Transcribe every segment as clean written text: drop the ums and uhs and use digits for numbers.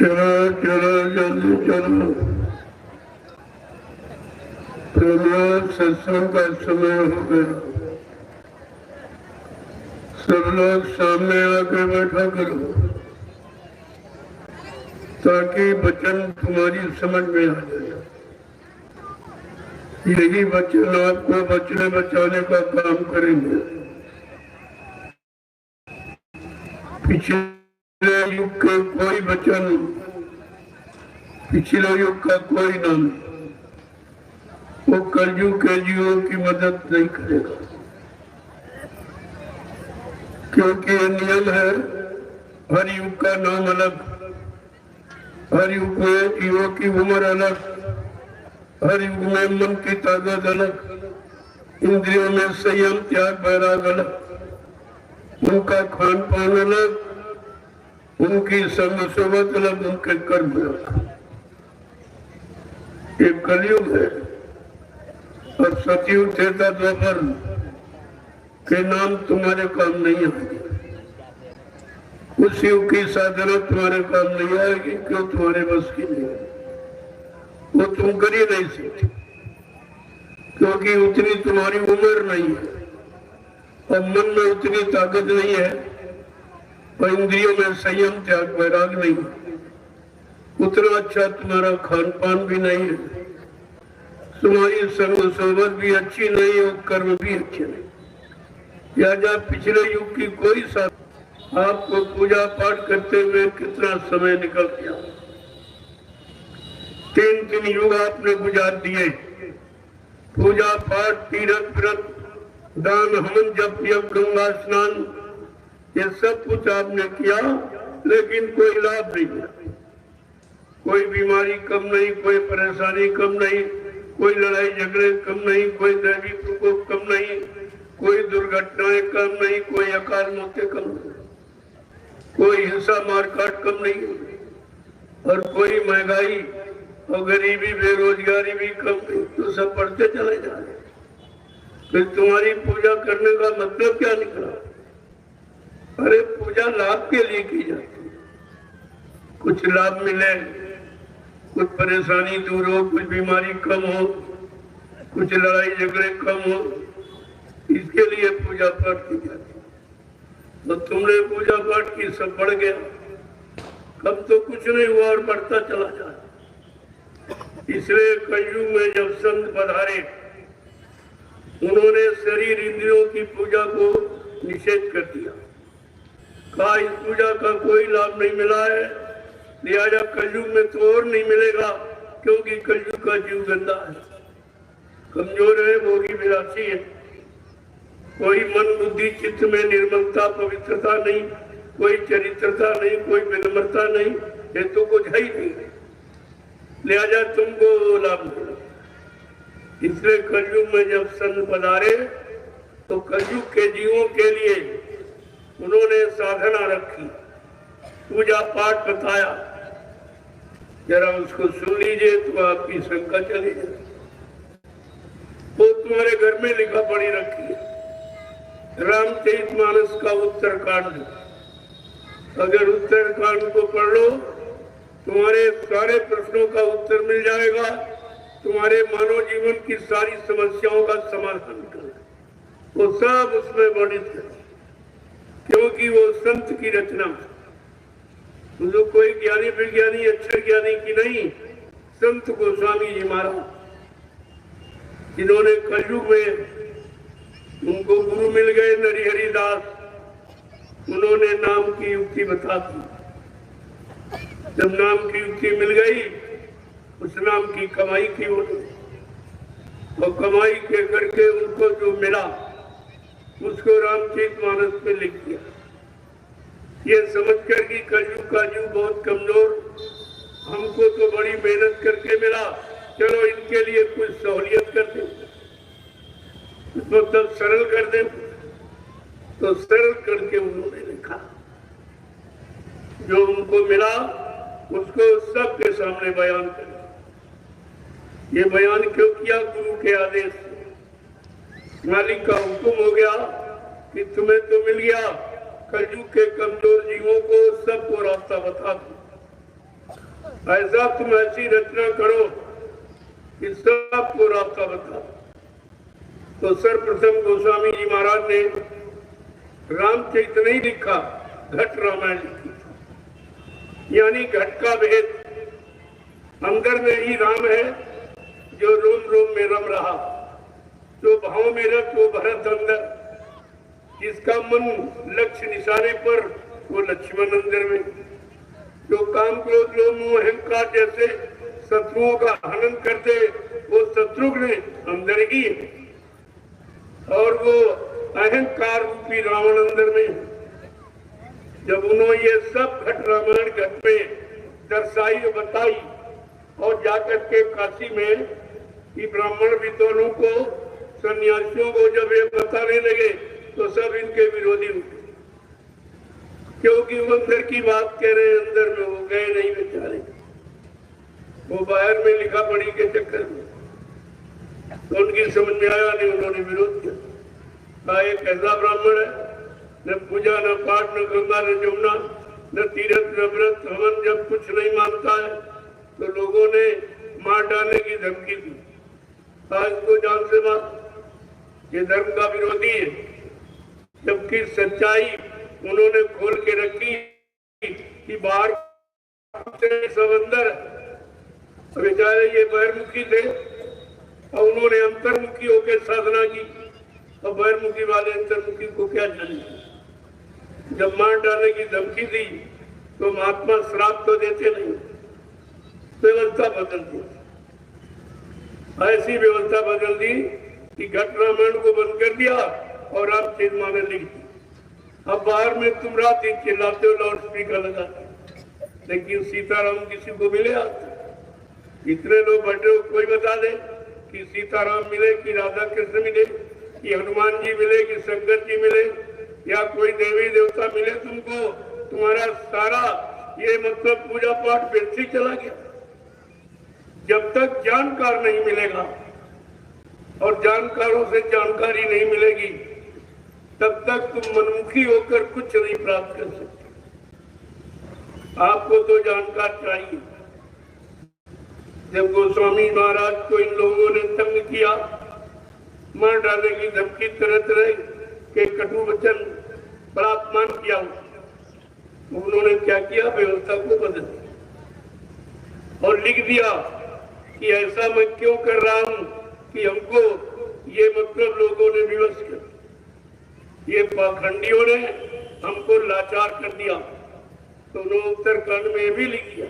चलो चलो जल्दी चलो, प्रमोद सत्संग का समय हो गया। सब लोग सामने आके बैठा करो ताकि वचन तुम्हारी समझ में आ जाए। यही वचन आपको बचने बचाने का काम करेंगे। पिछले युग के कोई वचन, पिछले युग का कोई नाम, वो कलयुग के जीवों की मदद नहीं करेगा, क्योंकि ये नियम है। हर युग का नाम अलग, हर युग में जीवों की उम्र अलग, हर युग में मन की ताकत अलग, इंद्रियों में संयम त्याग वैराग अलग, उनका खान पान अलग, उनकी संग सोबत अलग, उनके कर्म अलग। ये कलयुग है। और सतयुग त्रेता द्वापर के नाम तुम्हारे काम नहीं आएंगे। उस युग की साधना तुम्हारे काम नहीं आएगी, क्यों? तुम्हारे बस की नहीं है, वो तुम कर ही नहीं सकते, क्योंकि उतनी तुम्हारी उम्र नहीं है, और मन में उतनी ताकत नहीं है, और इंद्रियों में संयम त्याग वैराग नहीं है, उतना अच्छा तुम्हारा खान पान भी नहीं है, तुम्हारी संग सोबत भी अच्छी नहीं और कर्म भी अच्छे नहीं। या पिछले युग की कोई साथ आपको पूजा पाठ करते हुए कितना समय निकल गया। 3 युग आपने गुजार दिए, पूजा पाठ, तीर्थ व्रत, दान, हवन, जप, यज्ञ, गंगा स्नान, ये सब कुछ आपने किया, लेकिन कोई लाभ नहीं मिला। कोई बीमारी कम नहीं, कोई परेशानी कम नहीं, कोई लड़ाई झगड़े कम नहीं, कोई दैवी प्रकोप कम नहीं, कोई दुर्घटनाएं कम नहीं, कोई अकाल मौतें कम नहीं, कोई हिंसा मारकाट कम नहीं, और कोई महंगाई और गरीबी बेरोजगारी भी कम नहीं। तो सब बढ़ते चले जा रहे। फिर तुम्हारी पूजा करने का मतलब क्या निकला? अरे पूजा लाभ के लिए की जाती है, कुछ लाभ मिले, कुछ परेशानी दूर हो, कुछ बीमारी कम हो, कुछ लड़ाई झगड़े कम हो, इसके लिए पूजा पाठ की जाती है। तो तुमने पूजा पाठ की, सब बढ़ गया। कब तो कुछ नहीं हुआ और बढ़ता चला जाए। इसलिए कलयुग में जब संत पधारे, उन्होंने शरीर इंद्रियों की पूजा को निषेध कर दिया। कहा इस पूजा का कोई लाभ नहीं मिला है, लिहाजा कलयुग में तो और नहीं मिलेगा, क्योंकि कलयुग का जीव गंदा है, कमजोर है, भोगी विलासी है। कोई मन बुद्धि चित्त में निर्मलता पवित्रता नहीं, कोई चरित्रता नहीं, कोई विनम्रता नहीं, ये तो कुछ है ही नहीं। लिहाजा तुमको वो लाभ मिला। इसलिए कलयुग में जब संत पधारे तो कलयुग के जीवों के लिए उन्होंने साधना रखी, पूजा पाठ बताया। जरा उसको सुन लीजिए तो आपकी शंका चली जाए। वो तुम्हारे घर में लिखा पढ़ी रखी है, रामचरितमानस का उत्तरकांड। अगर उत्तरकांड को पढ़ लो, तुम्हारे सारे प्रश्नों का उत्तर मिल जाएगा, तुम्हारे मानव जीवन की सारी समस्याओं का समाधान कर, वो सब उसमें वर्णित है, क्योंकि वो संत की रचना। तो कोई ज्ञानी विज्ञानी अक्षर ज्ञानी की नहीं, संत गोस्वामी जी महाराज, जिन्होंने कलयुग में उनको गुरु मिल गए नरिहरि दास, उन्होंने नाम की युक्ति बता दी। जब नाम की युक्ति मिल गई, उस नाम की कमाई की उन्होंने, और कमाई के करके उनको जो मिला उसको रामचरितमानस में लिख दिया। ये समझकर कि कलयुग का जीव बहुत कमजोर, हमको तो बड़ी मेहनत करके मिला, चलो इनके लिए कुछ सहूलियत कर दें, तो तब सरल कर दें। तो सरल करके उन्होंने लिखा, जो उनको मिला उसको सबके सामने बयान कर। ये बयान क्यों किया? गुरु के आदेश से। मालिक का हुक्म हो गया कि तुम्हें तो मिल गया, कलयुग के कमजोर जीवों को सबको रास्ता बता दो। ऐसा तुम ऐसी रचना करो कि सबको रास्ता बता दो। तो सर्वप्रथम गोस्वामी जी महाराज ने रामचरित नहीं लिखा, घट रामायण लिखी। यानी घट का भेद अंदर में ही राम है जो रोम रोम में रम रहा, जो भाव में रख वो भरत अंदर, जिसका मन लक्ष्य निशाने पर वो लक्ष्मण अंदर में, जो काम क्रोध लोभ मोह अहंकार जैसे शत्रुओं का हनन करते वो शत्रुघ्न अंदर ही है, और वो अहंकार रूपी रावण अंदर में। जब उन्होंने ये सब घट रामायण घट में दर्शाई बताई और जाकर के काशी में कि ब्राह्मण विद्वानों को सन्यासियों को जब ये बताने लगे तो सब इनके विरोधी उठे, क्योंकि वो अंदर की बात कह रहे हैं, अंदर में वो गए नहीं बेचारे, वो बाहर में लिखा पढ़ी के चक्कर में तो उनकी समझ में आया नहीं, उन्होंने विरोध किया। एक ऐसा ब्राह्मण है, न पूजा न पाठ न गंगा न जमुना न तीर्थ न व्रत हवन, जब कुछ नहीं मानता है तो लोगों ने मार डालने की धमकी दी। आज को जान से बात, ये धर्म का विरोधी है, जबकि सच्चाई उन्होंने खोल के रखी कि बाहर से सब अंदर। बेचारे ये बहिर्मुखी थे और उन्होंने अंतर्मुखी होकर साधना की, और बहिर्मुखी वाले अंतर्मुखी को क्या जाने। जब मार डालने की धमकी दी तो महात्मा श्राप तो देते नहीं, व्यवस्था बदल दी। ऐसी व्यवस्था बदल दी कि घट रामायण को बंद कर दिया और रामचरित मानस लिख दी। अब बाहर में तुम रात दिन चिल्लाते हो, लाउड स्पीकर लगाते, लेकिन सीताराम किसी को मिले आते? इतने लोग बैठे हो, कोई बता दे कि सीताराम मिले कि राधा कृष्ण मिले कि हनुमान जी मिले कि शंकर जी मिले या कोई देवी देवता मिले तुमको? तुम्हारा सारा ये मतलब पूजा पाठ व्यर्थ चला गया। जब तक जानकार नहीं मिलेगा और जानकारों से जानकारी नहीं मिलेगी तब तक तुम मनमुखी होकर कुछ नहीं प्राप्त कर सकते। आपको तो जानकार चाहिए। जब गोस्वामी महाराज को इन लोगों ने तंग किया, मार डालने की धमकी तरह तरह के कटु वचन बड़ा अपमान किया, उन्होंने क्या किया, व्यवस्था को बदल दिया और लिख दिया कि ऐसा मैं क्यों कर रहा हूं कि हमको ये मतलब लोगों ने विवश किया, ये पाखंडियों ने हमको लाचार कर दिया। तो उन्होंने उत्तरकांड में भी लिख दिया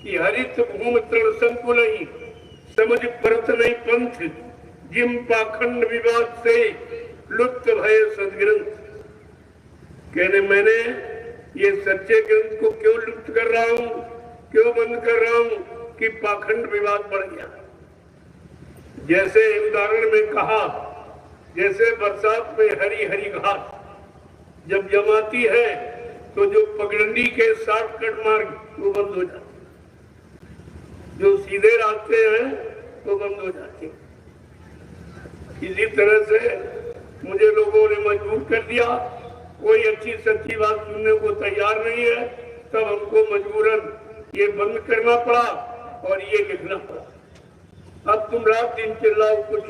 कि हरित भूमि तृण संकुल ही समझ परत नहीं पंथ, जिम पाखंड विवाद से लुप्त भय सदग्रंथ। कहने मैंने ये सच्चे ग्रंथ को क्यों लुप्त कर रहा हूं, क्यों बंद कर रहा हूं कि पाखंड विवाद बढ़ गया। जैसे उदाहरण में कहा, जैसे बरसात में हरी हरी घास जब जमाती है तो जो पगडंडी के शॉर्टकट मार्ग वो बंद हो जाते, जो सीधे रास्ते हैं वो बंद हो जाते। इसी तरह से मुझे लोगों ने मजबूर कर दिया, कोई अच्छी सच्ची बात सुनने को तैयार नहीं है, तब हमको मजबूरन ये बंद करना पड़ा और ये लिखना पड़ा। अब तुम रात दिन चिल्लाओ, कुछ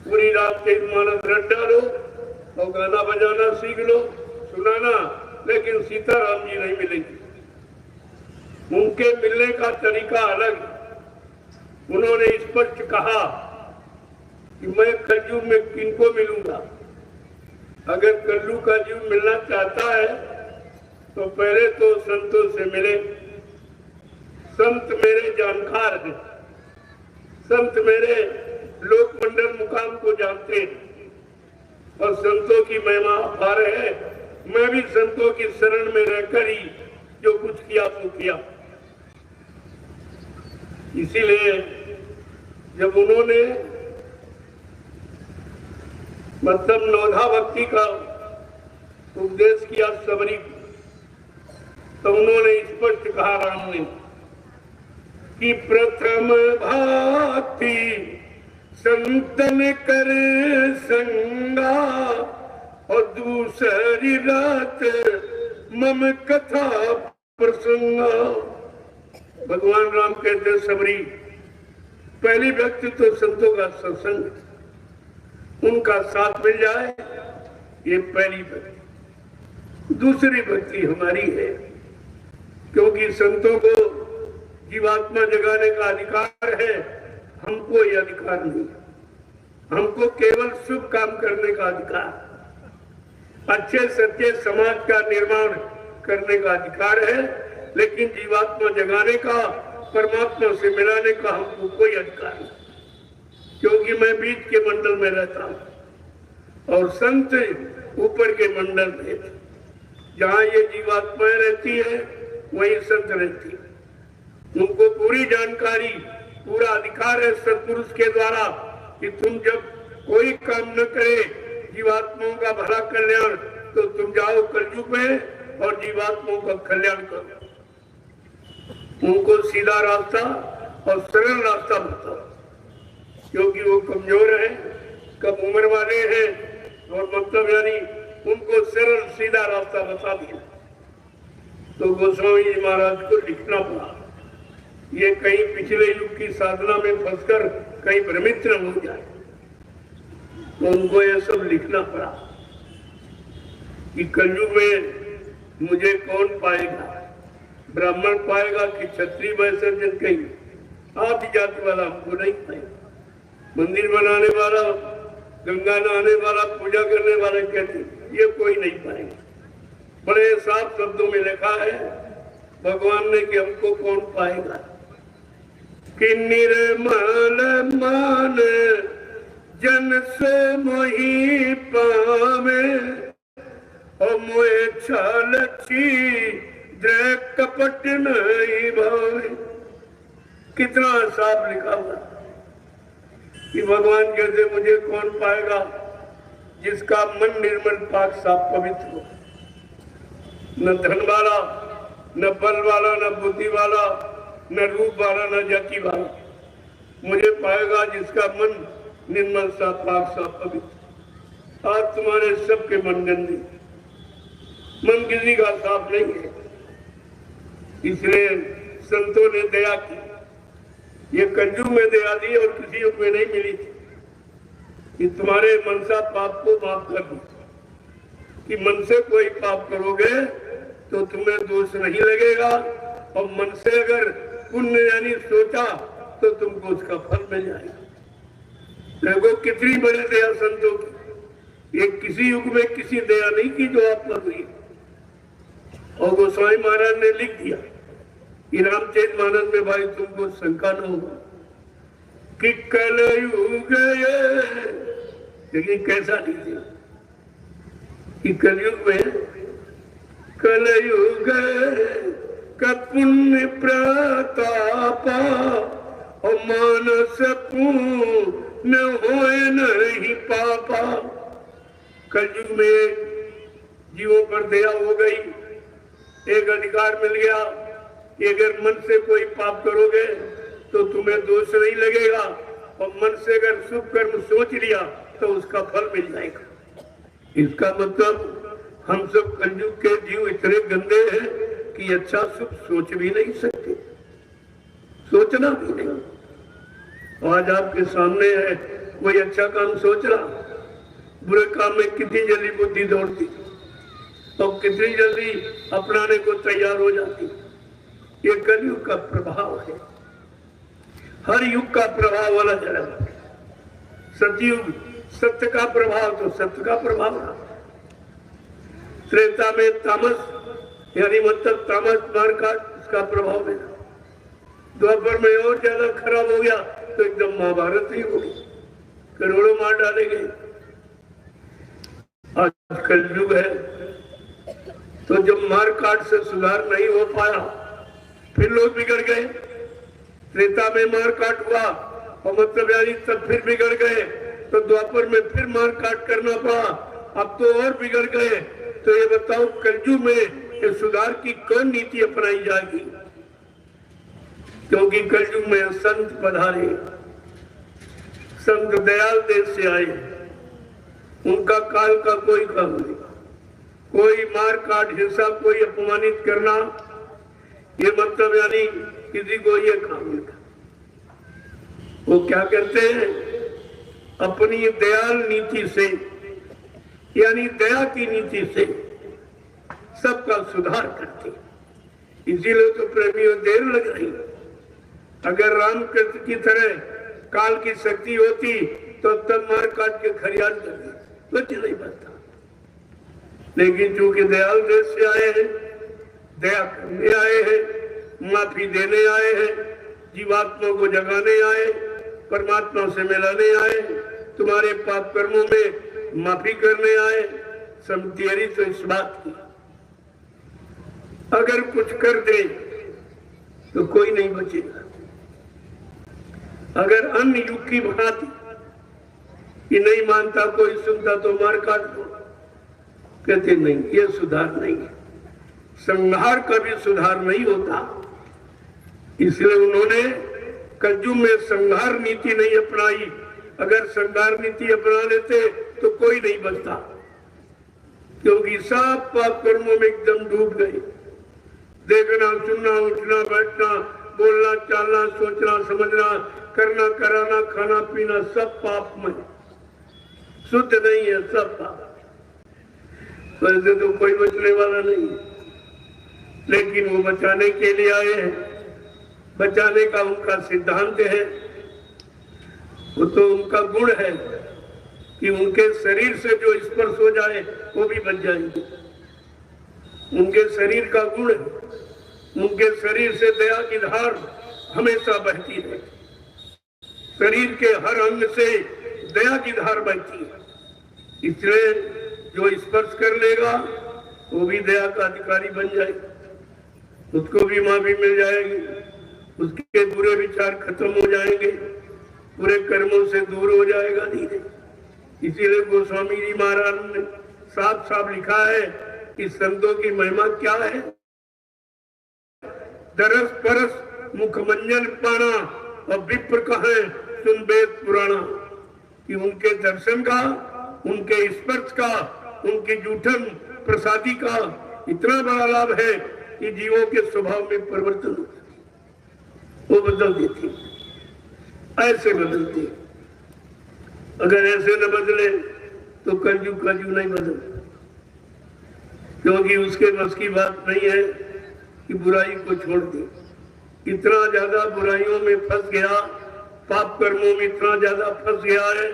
पूरी रात के मानस रट डालो और गाना बजाना सीख लो, सुनाना, लेकिन सीताराम जी नहीं मिलेंगे। उनके मिलने का तरीका अलग। उन्होंने स्पष्ट कहा कि मैं कलयुग में किनको मिलूंगा। अगर कलयुग का जीव मिलना चाहता है तो पहले तो संतों से मिले। संत मेरे जानकार हैं, संत मेरे लोकमंडल मुकाम को जानते हैं और संतों की महिमा अपार है। मैं भी संतों की शरण में रहकर ही जो कुछ किया तो किया। इसीलिए जब उन्होंने मतलब नौधा भक्ति का उपदेश किया सबरी, तो उन्होंने स्पष्ट कहा राम ने कि प्रथम भक्ति संतन कर संगा, और दूसरी रात मम कथा प्रसंगा। भगवान राम कहते सबरी, पहली व्यक्ति तो संतों का सत्संग, उनका साथ मिल जाए, ये पहली व्यक्ति। दूसरी व्यक्ति हमारी है, क्योंकि संतों को जीवात्मा जगाने का अधिकार है, हमको ये अधिकार नहीं। हमको केवल शुभ काम करने का अधिकार, अच्छे सच्चे समाज का निर्माण करने का अधिकार है, लेकिन जीवात्मा जगाने का, परमात्मा से मिलाने का हमको कोई अधिकार नहीं, क्योंकि मैं बीच के मंडल में रहता हूं और संत ऊपर के मंडल में। जहां ये जीवात्माएं रहती है वहीं संत रहती है। उनको पूरी जानकारी, पूरा अधिकार है सत्पुरुष के द्वारा कि तुम जब कोई काम न करे जीवात्माओं का भला कल्याण, तो तुम जाओ कलयुग में और जीवात्माओं का कल्याण करो। उनको सीधा रास्ता और सरल रास्ता बताओ, क्योंकि वो कमजोर है, कम उम्र वाले हैं, और मतलब यानी उनको सरल सीधा रास्ता बता दिया। तो गोस्वामी जी महाराज को लिखना पड़ा, ये कहीं पिछले युग की साधना में फंसकर कहीं भ्रमित न हो जाए, तो उनको ये सब लिखना पड़ा कि कलयुग में मुझे कौन पाएगा, ब्राह्मण पाएगा कि क्षत्रिय वैश्य जन, कहीं आदि जाति वाला हमको नहीं पाएगा। मंदिर बनाने वाला, गंगा नहाने वाला, पूजा करने वाले कहते ये कोई नहीं पाएगा। बड़े साफ शब्दों में लिखा है भगवान ने कि हमको कौन पाएगा, कि निर्मल मान जन से मोहि पावे, और मोहे छालछी जय कपट नहीं भावे। कितना साफ लिखा हुआ कि भगवान कहते मुझे कौन पाएगा, जिसका मन निर्मल पाक साफ पवित्र हो, न धन वाला, न बल वाला, न बुद्धि वाला, न रूप वाला, न जाति वाला। मुझे पाएगा जिसका मन निर्मल सा पाक सा पवित्र। आज तुम्हारे सबके मन गंदे, मन किसी का साफ नहीं है, इसलिए संतों ने दया की। ये कलयुग में दया दी और किसी युग में नहीं मिली थी कि तुम्हारे मनसा पाप को माफ कर दी, कि मन से कोई पाप करोगे तो तुम्हें दोष नहीं लगेगा, और मन से अगर पुण्य यानी सोचा तो तुमको उसका फल मिल जाएगा। देखो कितनी बड़ी दया संतों की, ये किसी युग में किसी दया नहीं की जो आप कर रही। और गोस्वामी महाराज ने लिख दिया कि रामचरितमानस में, भाई तुमको शंका न होगा कि कलयुग लेकिन कैसा लिख दिया कि कलयुग में, कलयुग का पुण्य प्रतापा और मानस पुण्य होए नहीं पापा। कलयुग में जीवों पर दया हो गई, एक अधिकार मिल गया कि अगर मन से कोई पाप करोगे तो तुम्हें दोष नहीं लगेगा, और मन से अगर शुभ कर्म सोच लिया तो उसका फल मिल जाएगा। इसका मतलब हम सब कलयुग के जीव इतने गंदे हैं कि अच्छा शुभ सोच भी नहीं सकते, सोचना भी नहीं। आज आपके सामने है कोई अच्छा काम सोच रहा, बुरे काम में कितनी जल्दी बुद्धि दौड़ती तो कितनी जल्दी अपनाने को तैयार हो जाती। ये कलयुग का प्रभाव है, हर युग का प्रभाव वाला जरा। सतयुग सत्य का प्रभाव तो सत्य का प्रभाव रहा। त्रेता में तामस यानी मतलब तामस मार का इसका प्रभाव है। द्वापर में और ज्यादा खराब हो गया तो एकदम महाभारत ही हो गई, करोड़ों मार डाले गए। आज कलयुग है तो जब मार काट से सुधार नहीं हो पाया फिर लोग बिगड़ गए। त्रेता में मार काट हुआ और मतलब यानी तब फिर बिगड़ गए, तो द्वापर में फिर मार काट करना पड़ा, अब तो और बिगड़ गए। तो ये बताओ कलयुग में ये सुधार की कौन नीति अपनाई जाएगी? क्योंकि कलयुग में संत पधारे, संत दयाल देश से आए, उनका काल का कोई काम नहीं। कोई मार काट हिंसा, कोई अपमानित करना, ये मतलब यानी किसी को ये काम नहीं था। वो क्या करते हैं, अपनी दयाल नीति से यानी दया की नीति से सबका सुधार करते। इसीलिए तो प्रेमियों देर लग रही। अगर रामकृष्ण की तरह काल की शक्ति होती तो तब मार काट के खरियाल कर दी, कुछ नहीं बनता। लेकिन चूंकि दयाल देश से आए हैं, दया करने आए हैं, माफी देने आए हैं, जीवात्मा को जगाने आए, परमात्मा से मिलाने आए, तुम्हारे पाप कर्मों में माफी करने आए, समझिए तो इस बात की अगर कुछ कर दे तो कोई नहीं बचेगा। अगर अन्य युग की भांति कि नहीं मानता, कोई सुनता तो मार काट दो, कहते नहीं, ये सुधार नहीं है। संहार का भी सुधार नहीं होता। इसलिए उन्होंने कलयुग में संहार नीति नहीं अपनाई। अगर संहार नीति अपना लेते तो कोई नहीं बचता, क्योंकि सब पाप कर्मों में एकदम डूब गए। देखना, सुनना, उठना, बैठना, बोलना, चालना, सोचना, समझना, करना, कराना, खाना, पीना, सब पाप में शुद्ध नहीं है, सब पाप। वैसे तो कोई बचने वाला नहीं, लेकिन वो बचाने के लिए आए हैं। बचाने का उनका सिद्धांत है, वो तो उनका गुण है कि उनके शरीर से जो स्पर्श हो जाए वो भी बच जाएंगे। उनके शरीर का गुण है, उनके शरीर से दया की धार हमेशा बहती है। शरीर के हर अंग से दया की धार बहती है। इसलिए जो स्पर्श कर लेगा वो भी दया का अधिकारी बन जाएगा, उसको भी माफी मिल जाएगी, उसके बुरे विचार खत्म हो जाएंगे, बुरे कर्मों से दूर हो जाएगा धीरे। इसीलिए गोस्वामी जी महाराज ने साफ साफ लिखा है कि संतों की महिमा क्या है। दरस परस मुखमंजन पाना और विप्र कहे सुन वेद पुराना, कि उनके दर्शन का, उनके स्पर्श का, उनके जूठन प्रसादी का इतना बड़ा लाभ है कि जीवों के स्वभाव में परिवर्तन होता है, वो बदल देती, ऐसे बदलती। अगर ऐसे न बदले तो कलयुग नहीं बदले, क्योंकि उसके बस की बात नहीं है कि बुराई को छोड़ दे। इतना ज्यादा बुराइयों में फंस गया, पाप कर्मों में इतना ज्यादा फंस गया है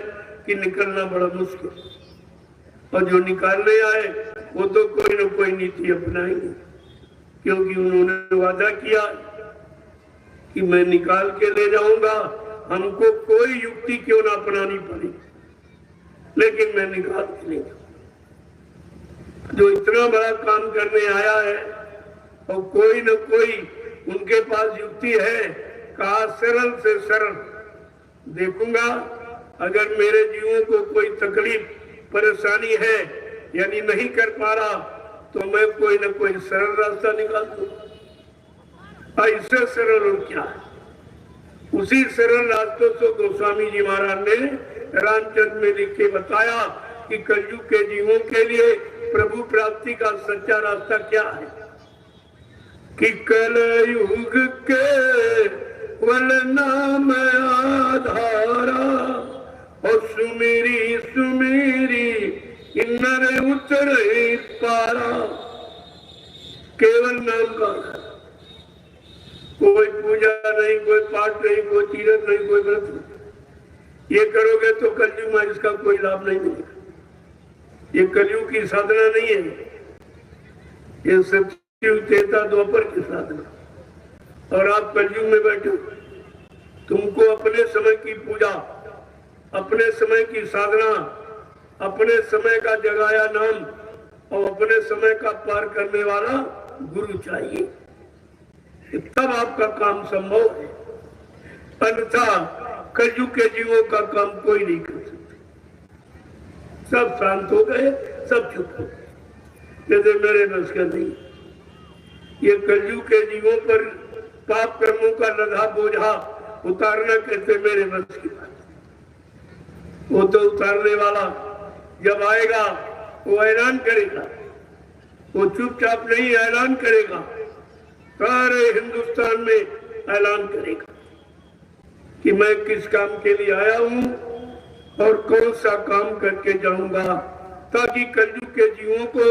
कि निकलना बड़ा मुश्किल। और जो निकालने आए वो तो कोई न कोई नीति अपनाएंगे, क्योंकि उन्होंने वादा किया कि मैं निकाल के ले जाऊंगा, हमको कोई युक्ति क्यों ना अपनानी पड़े, लेकिन मैं निकाल के ले जाऊंगा। जो इतना बड़ा काम करने आया है और कोई न कोई उनके पास युक्ति है, कहा सरल से सरल देखूंगा, अगर मेरे जीवों को कोई तकलीफ परेशानी है यानी नहीं कर पा रहा तो मैं कोई न कोई सरल रास्ता निकाल दूंगा। इससे सरल और क्या है? उसी सरल रास्तों से गोस्वामी जी महाराज ने रामचंद्र में लिख के बताया कि कलयुग के जीवों के लिए प्रभु प्राप्ति का सच्चा रास्ता क्या है। कि कलयुग के वल नाम आधारा और सुमेरी सुमेरी इन्नर उतरे पारा। केवल नाम का, कोई पूजा नहीं, कोई पाठ नहीं, कोई तीरथ नहीं, कोई व्रत नहीं। ये करोगे तो कलयुग में इसका कोई लाभ नहीं मिलेगा। ये कलयुग की साधना नहीं है, ये सत्युग त्रेता द्वापर की साधना। और आप कलयुग में बैठे, तुमको अपने समय की पूजा, अपने समय की साधना, अपने समय का जगाया नाम और अपने समय का पार करने वाला गुरु चाहिए, तब आपका काम संभव है। अन्यथा कलयुग के जीवों का काम कोई नहीं कर सकता। सब शांत हो गए, सब चुप हो गए, जैसे मेरे बस का नहीं। ये कलयुग के जीवों पर पाप कर्मों का लदा बोझा उतारना कहते मेरे बस की बात। वो तो उतारने वाला जब आएगा वो ऐलान करेगा, वो चुपचाप नहीं ऐलान करेगा, सारे हिंदुस्तान में ऐलान करेगा कि मैं किस काम के लिए आया हूं और कौन सा काम करके जाऊंगा, ताकि कलयुग के जीवों को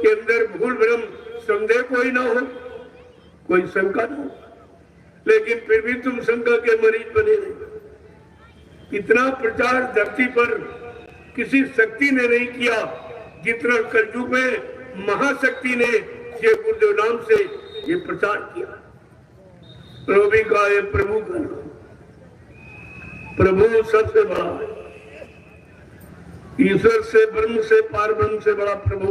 के अंदर भूल भ्रम संदेह कोई ना हो, कोई शंका ना हो। लेकिन फिर भी तुम शंका के मरीज बने रहे। इतना प्रचार धरती पर किसी शक्ति ने नहीं किया जितना कलयुग में महाशक्ति ने ये गुरुदेव नाम से ये प्रचार किया। प्रभु का ये प्रभु का नाम, प्रभु सबसे बड़ा है, ईश्वर से ब्रह्म से पार ब्रह्म से बड़ा प्रभु।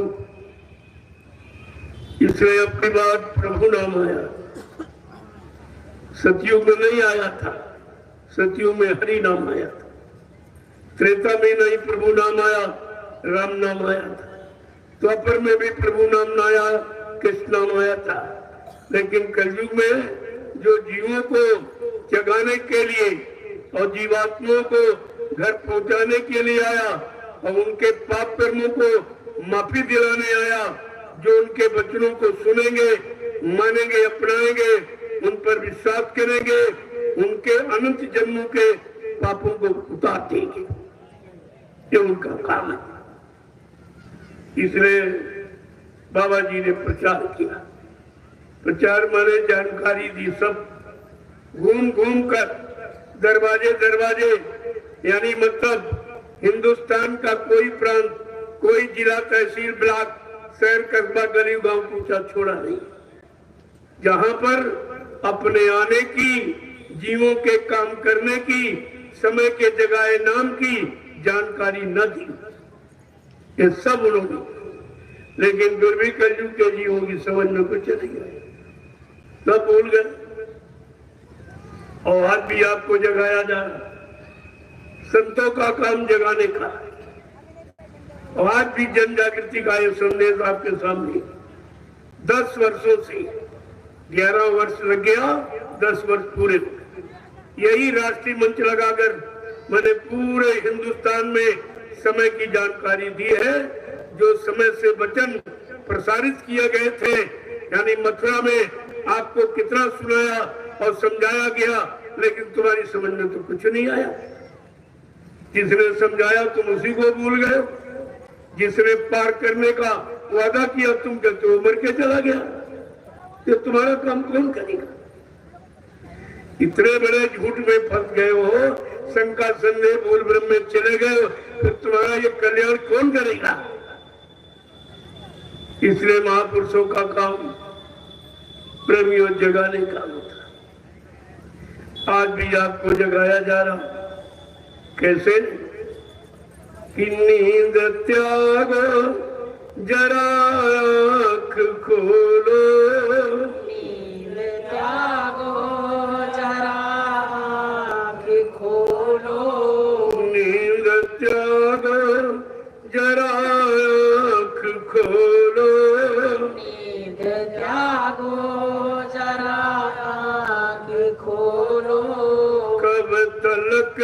इसलिए अपनी बात प्रभु नाम आया, सतयुग में नहीं आया था, सतयुग में हरि नाम आया था। त्रेता में नहीं प्रभु नाम आया, राम नाम आया था। द्वापर में भी प्रभु नाम न आया, कृष्ण नाम आया था। लेकिन कलयुग में जो जीवों को जगाने के लिए और जीवात्माओं को घर पहुंचाने के लिए आया और उनके पाप कर्मों को माफी दिलाने आया, जो उनके वचनों को सुनेंगे, मानेंगे, अपनाएंगे, उन पर विश्वास करेंगे, उनके अनंत जन्मों के पापों को उतार देंगे, ये उनका काम है। इसलिए बाबा जी ने प्रचार किया। प्रचार माने जानकारी दी, सब घूम घूम कर दरवाजे दरवाजे, यानी मतलब हिंदुस्तान का कोई प्रांत, कोई जिला, तहसील, ब्लॉक, शहर, कस्बा, गली, गांव पूछा छोड़ा नहीं, जहां पर अपने आने की, जीवों के काम करने की, समय के जगह नाम की जानकारी न दी, ये सब उन्होंने। लेकिन फिर भी कलयुग के जीवों की समझ में कुछ नहीं आया, सब भूल गए। और आज भी आपको जगाया जा रहा, संतों का काम जगाने का। और आज भी जन जागृति का ये संदेश आपके सामने 10 वर्षों से, 11 वर्ष लग गया, 10 वर्ष पूरे। यही राष्ट्रीय मंच लगाकर मैंने पूरे हिंदुस्तान में समय की जानकारी दी है। जो समय से वचन प्रसारित किए गए थे, यानी मथुरा में आपको कितना सुनाया और समझाया गया, लेकिन तुम्हारी समझ में तो कुछ नहीं आया। जिसने समझाया तुम उसी को भूल गए, जिसने पार करने का वादा किया तुम कहते हो मर के चला गया, तो तुम्हारा काम कौन करेगा? इतने बड़े झूठ में फंस गए हो, शंका संदेह भूल भ्रम में चले गए हो, तो तुम्हारा ये कल्याण कौन करेगा? इसलिए महापुरुषों का काम प्रेमियों जगाने का होता। आज भी आपको जगाया जा रहा, कैसे कि नींद त्यागो जरा आँख खोलो, नींद त्यागो जरा आँख खोलो, नींद त्यागो जरा आँख खोलो, नींद त्यागो जरा आँख खोलो। कब तलक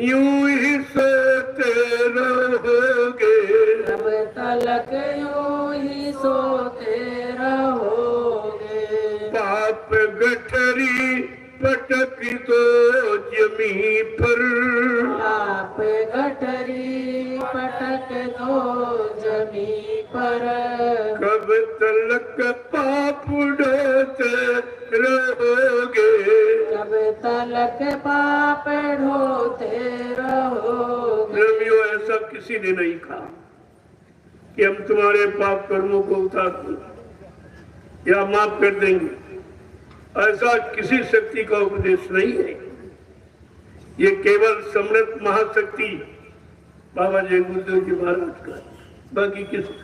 यूं ही सोते रहोगे, कब तलक यूं ही सोते रहोगे, पाप गठरी पटकी तो जमी पर, आप गठरी पटक दो जमी पर, कब तलक पाप ढोते रहोगे, कब तलक पाप ढोते रहोगे। प्रेमियों, ऐसा किसी ने नहीं कहा कि हम तुम्हारे पाप कर्मों को उतार देंगे या माफ कर देंगे। ऐसा किसी शक्ति का उपदेश नहीं है। ये केवल समृद्ध महाशक्ति बाबा जय गुरुदेव जी महाराज का, बाकी किसी।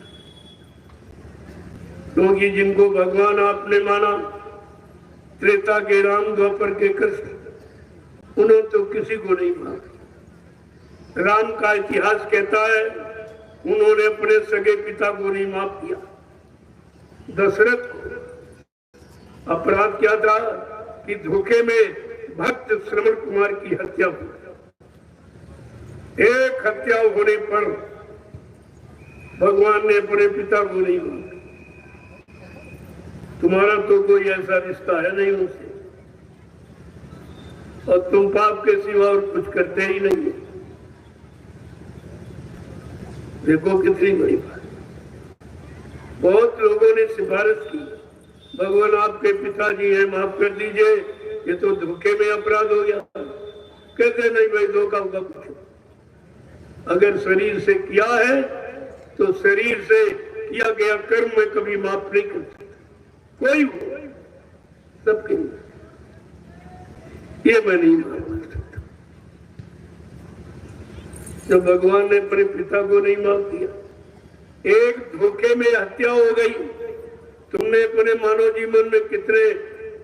क्योंकि जिनको भगवान आपने माना, त्रेता के राम, द्वापर के कृष्ण, उन्होंने तो किसी को नहीं माना। राम का इतिहास कहता है उन्होंने अपने सगे पिता को नहीं माफ किया। दशरथ को अपराध क्या था कि धोखे में भक्त श्रवण कुमार की हत्या हुई। एक हत्या होने पर भगवान ने अपने पिता को नहीं माना। तुम्हारा तो कोई ऐसा रिश्ता है नहीं उनसे, और तुम पाप के सिवा और कुछ करते ही नहीं। देखो कितनी बड़ी बात। बहुत लोगों ने सिफारिश की, भगवान आपके पिताजी हैं, माफ कर दीजिए, ये तो धोखे में अपराध हो गया। कहते नहीं भाई, धोखा होगा कुछ। अगर शरीर से किया है तो शरीर से किया गया कर्म में कभी माफ नहीं कर सकता, कोई हो, सबके लिए। ये मैं नहीं मान सकता। जब भगवान ने अपने पिता को नहीं माफ दिया, एक धोखे में हत्या हो गई। तुमने अपने मानव जीवन में कितने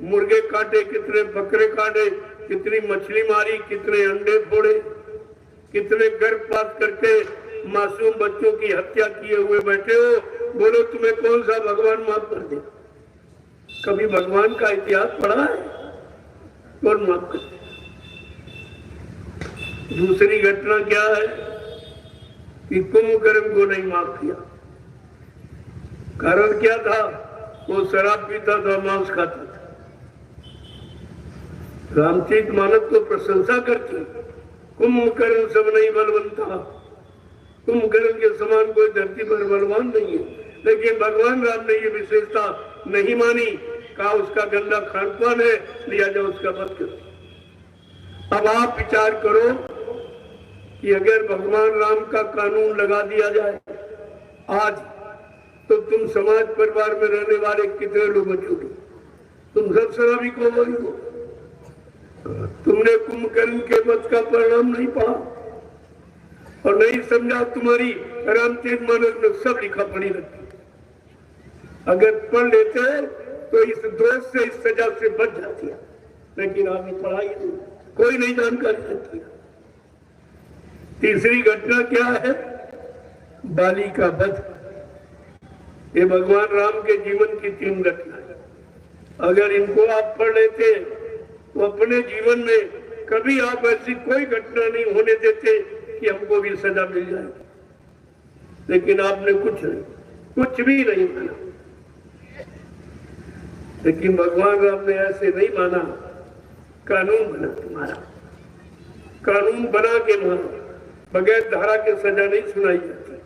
मुर्गे काटे, कितने बकरे काटे, कितनी मछली मारी, कितने अंडे फोड़े, कितने गर्भपात करके मासूम बच्चों की हत्या किए हुए बैठे हो। बोलो तुम्हें कौन सा भगवान माफ कर दे? कभी भगवान का इतिहास पढ़ा है? कौन माफ कर दे? दूसरी घटना क्या है कि कुंभकर्ण को नहीं माफ किया। कारण क्या था? वो शराब पीता था, मांस खाता था। रामचरित मानस तो प्रशंसा करती, कुंभकर्ण सब नहीं बलवंता, कुंभकर्ण के समान कोई धरती पर बलवान नहीं है। लेकिन भगवान राम ने ये विशेषता नहीं मानी, कहा उसका गंदा खान पान है, लिया जाए उसका वध कर। अब आप विचार करो कि अगर भगवान राम का कानून लगा दिया जाए आज, तो तुम समाज परिवार में रहने वाले कितने लोग बचोगे? तुम सब शराबी को हो। तुमने कुंभकर्ण के वध का परिणाम नहीं पढ़ा और नहीं समझा। तुम्हारी रामचरित मानस में सब लिखा पड़ी रहती। अगर पढ़ लेते तो इस दोष से, इस सजा से बच जाती है, लेकिन आपने पढ़ाई नहीं, कोई नहीं जानकारी देती। तीसरी घटना क्या है? बाली का वध। ये भगवान राम के जीवन की 3 घटनाएं। अगर इनको आप पढ़ लेते तो अपने जीवन में कभी आप ऐसी कोई घटना नहीं होने देते कि हमको भी सजा मिल जाए। लेकिन आपने कुछ भी नहीं माना। लेकिन भगवान राम ने ऐसे नहीं माना। कानून बना तुम्हारा, कानून बना के मानो। बगैर धारा के सजा नहीं सुनाई जाती,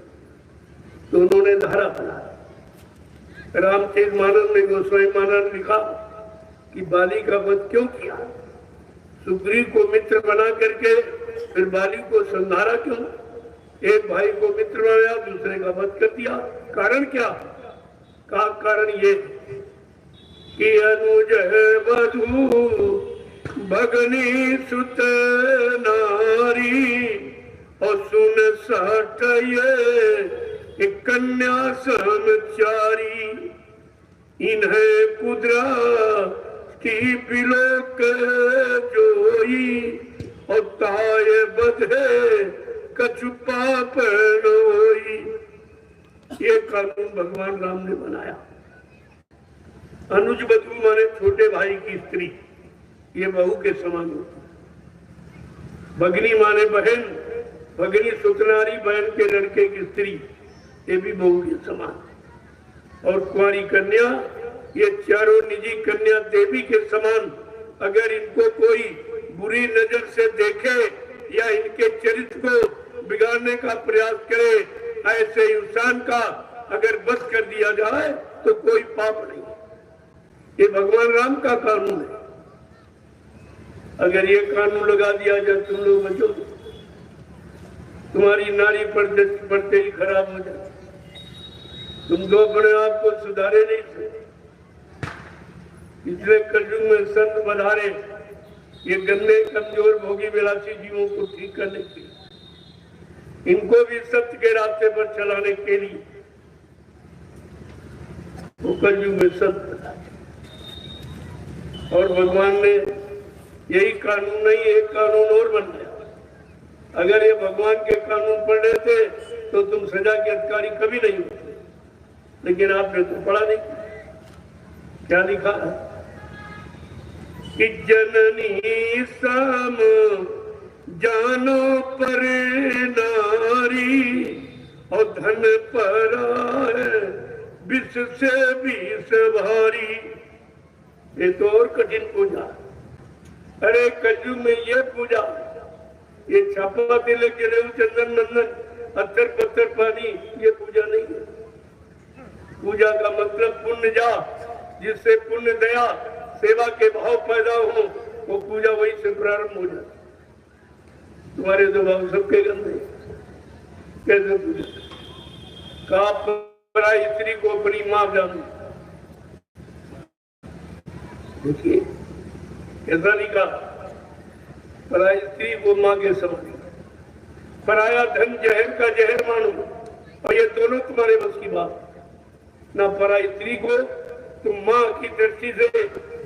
तो उन्होंने धारा बनाया। रामचरित मानस में गोस्वामी महाराज ने लिखा कि बाली का वध क्यों किया? सुग्रीव को मित्र बना करके फिर बाली को संहारा क्यों? एक भाई को मित्र बनाया, दूसरे का वध कर दिया। कारण क्या? कारण ये कि अनुज वधू भगनी सुत नारी, और सुन सठ ये कन्या समचारी, इन्हें कुदरा की बिलोक जोई, और ताये बधे कछु पाप नोई। ये कानून भगवान राम ने बनाया। अनुज बधू माने छोटे भाई की स्त्री, ये बहू के समान होती। भगनी माने बहन, भगनी सुतनारी बहन के लड़के की स्त्री, ये भी बहू के समान। और कुंवारी कन्या, ये चारों निजी कन्या देवी के समान। अगर इनको कोई बुरी नजर से देखे या इनके चरित्र को बिगाड़ने का प्रयास करे, ऐसे इंसान का अगर वध कर दिया जाए तो कोई पाप नहीं। ये भगवान राम का कानून है। अगर ये कानून लगा दिया जाए तुम लोग बचोगे। तुम्हारी नारी पढ़ते ही खराब हो जाए। तुम तो अपने आप को सुधारे नहीं सकते। इसलिए कलयुग में संत बधारे ये गंदे कमजोर भोगी विलासी जीवों को ठीक करने के लिए, इनको भी सत्य के रास्ते पर चलाने के लिए वो कलयुग में संत बधारे। और भगवान ने यही कानून नहीं, एक कानून और बनाया। अगर ये भगवान के कानून पढ़ लेते तो तुम सजा के अधिकारी कभी नहीं होते। लेकिन आपने तो पढ़ा नहीं। क्या लिखा है कि जननी सम जानो पर नारी, और धन पराए विष से विष भारी। ये तो और कठिन पूजा। अरे कलयुग में ये पूजा, ये छापा तिलक जनेऊ चंदन नंदन अत्तर पत्थर पानी, ये पूजा नहीं है। पूजा का मतलब पुण्य जा, जिससे पुण्य दया सेवा के भाव पैदा हो, वो पूजा वही से प्रारंभ हो जाती। तुम्हारे तो भाव सबके गंदे, कैसे पूजा? कहा पराई स्त्री को अपनी मां जानो। देखिए ऐसा नहीं कहा, पराई स्त्री को मां के समान, पराया धन जहर का जहर मानो, और ये दोनों तुम्हारे बस की बात ना। पराई स्त्री को तुम मां की दृष्टि से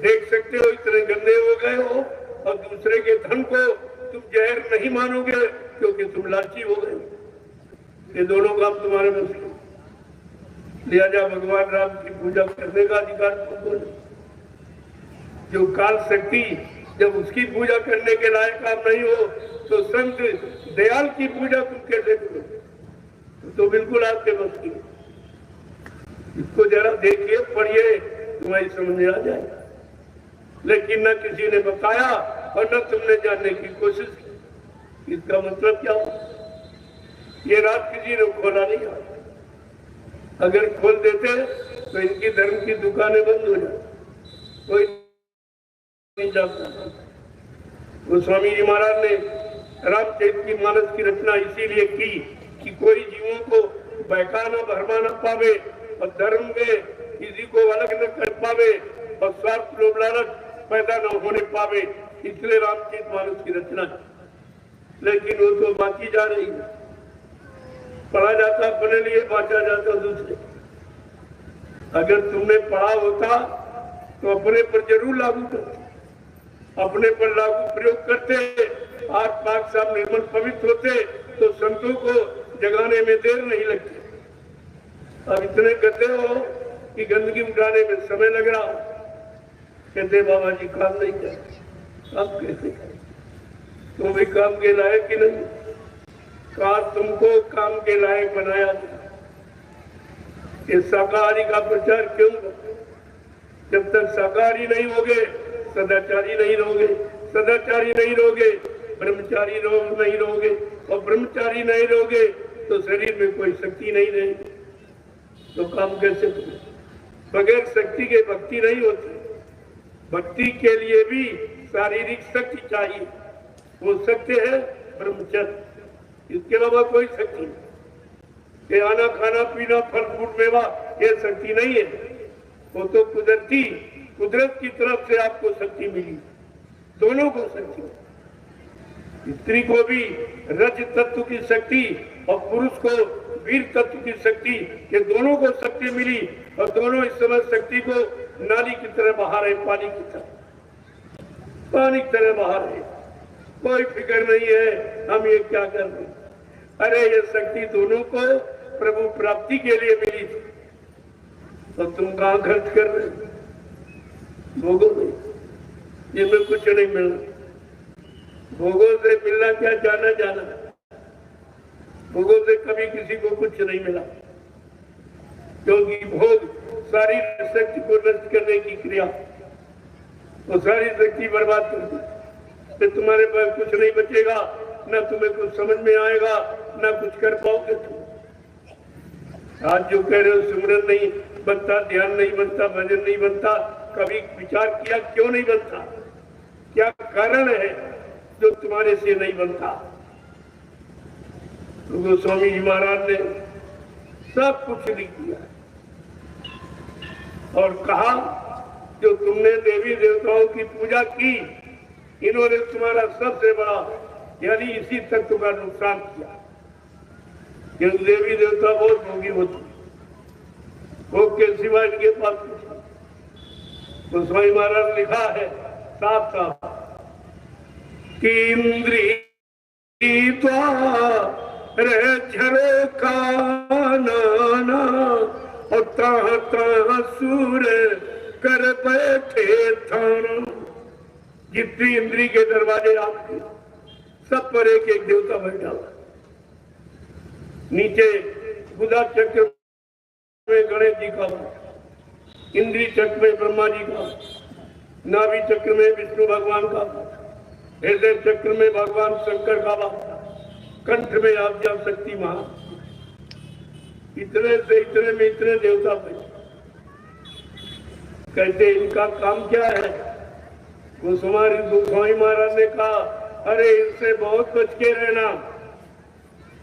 देख सकते हो, इतने गंदे हो गए हो, और दूसरे के धन को तुम जहर नहीं मानोगे क्योंकि तुम लालची हो गए। ये दोनों काम तुम्हारे बस की। लिहाजा भगवान राम की पूजा करने का अधिकार तुमको नहीं। जो काल शक्ति जब उसकी पूजा करने के लायक काम नहीं हो, तो संत दयाल की पूजा तुम कैसे करो? तो बिल्कुल आपके बस की। इसको जरा देखिए, पढ़िए, तुम्हारी समझ में आ जाएगा। लेकिन न किसी ने बताया और न तुमने जानने की कोशिश की। इसका मतलब क्या हो? ये रात किसी ने खोला नहीं। अगर खोल देते तो इनकी धर्म की दुकानें बंद हो जाती, कोई नहीं जानता। गोस्वामी जी महाराज ने रामचरितमानस की रचना इसीलिए की कि कोई जीवों को बहका न भरमा न पावे, और धर्म में किसी को अलग न कर पावे, और स्वार्थ लोभ लालच पैदा न होने पावे, इसलिए रामचरितमानस की रचना। लेकिन वो तो बाकी जा रही है। पढ़ा जाता अपने लिए, बांटा जाता दूसरे। अगर तुमने पढ़ा होता तो अपने पर जरूर लागू करते, अपने पर लागू प्रयोग करते, आठ पाक साहब निर्मल पवित्र होते, तो संतों को जगाने में देर नहीं लगती। अब इतने गंदे हो कि गंदगी उठाने में समय लग रहा। कहते बाबा जी काम नहीं करते। अब कैसे करें? तुम भी काम के लायक ही नहीं। कहा तुमको काम के लायक बनाया। इस शाकाहारी का प्रचार क्यों? जब तक शाकाहारी नहीं होगे सदाचारी नहीं रहोगे, सदाचारी नहीं रहोगे ब्रह्मचारी नहीं रहोगे, और ब्रह्मचारी नहीं रहोगे तो शरीर में कोई शक्ति नहीं रहेगी। तो काम कैसे करें? बगैर शक्ति के भक्ति नहीं होती। भक्ति के लिए भी शारीरिक शक्ति चाहिए। वो शक्ति है ब्रह्मचर्य, इसके अलावा कोई शक्ति नहीं। ये आना खाना पीना फल फूल मेवा ये शक्ति नहीं है। वो तो कुदरत की तरफ से आपको शक्ति मिली। दोनों को शक्ति, स्त्री को भी रज तत्व की शक्ति और पुरुष को वीर तत्व की शक्ति, ये दोनों को शक्ति मिली, और दोनों इस समय शक्ति को नाली की तरह बहा रहे, पानी की तरह बहा रहे। कोई फिक्र नहीं है हम ये क्या कर रहे। अरे ये शक्ति दोनों को प्रभु प्राप्ति के लिए मिली थी, तो तुम कहाँ खर्च कर रहे? भोगों में जिनमें कुछ नहीं मिलना। भोगों से मिलना क्या, जाना जाना। भोगों से कभी किसी को कुछ नहीं मिला, क्योंकि भोग सारी शक्ति को नष्ट करने की क्रिया, वो सारी शक्ति बर्बाद कर दी। फिर तुम्हारे पास कुछ नहीं बचेगा, ना तुम्हें कुछ समझ में आएगा, ना कुछ कर पाओगे तुम। आज जो कह रहे हो सिमरन नहीं बनता, ध्यान नहीं बनता, भजन नहीं बनता, कभी विचार किया क्यों नहीं बनता? क्या कारण है जो तुम्हारे से नहीं बनता? तो गोस्वामी जी महाराज ने सब कुछ लिख दिया और कहा जो तुमने देवी देवताओं की पूजा की, इन्होंने तुम्हारा सबसे बड़ा यानी इसी तत्व का नुकसान किया। क्योंकि देवी देवता बहुत भोगी होती, भोग के सिवा इनके पास कुछ नहीं। गोस्वामी महाराज लिखा है साफ साफ कि इंद्री झरो काना और सूर कर बैठे थाना। जितनी इंद्री के दरवाजे आपके सब पर एक एक देवता बैठा हुआ। नीचे बुधा चक्र में गणेश जी का, इंद्री चक्र में ब्रह्मा जी का, नाभि चक्र में विष्णु भगवान का, हृदय चक्र में भगवान शंकर का, कंठ में आद्या शक्ति मां। इतने से इतने में इतने देवता थे। कहते इनका काम क्या है? गोस्वामी महाराज ने कहा, अरे इनसे बहुत बच के रहना,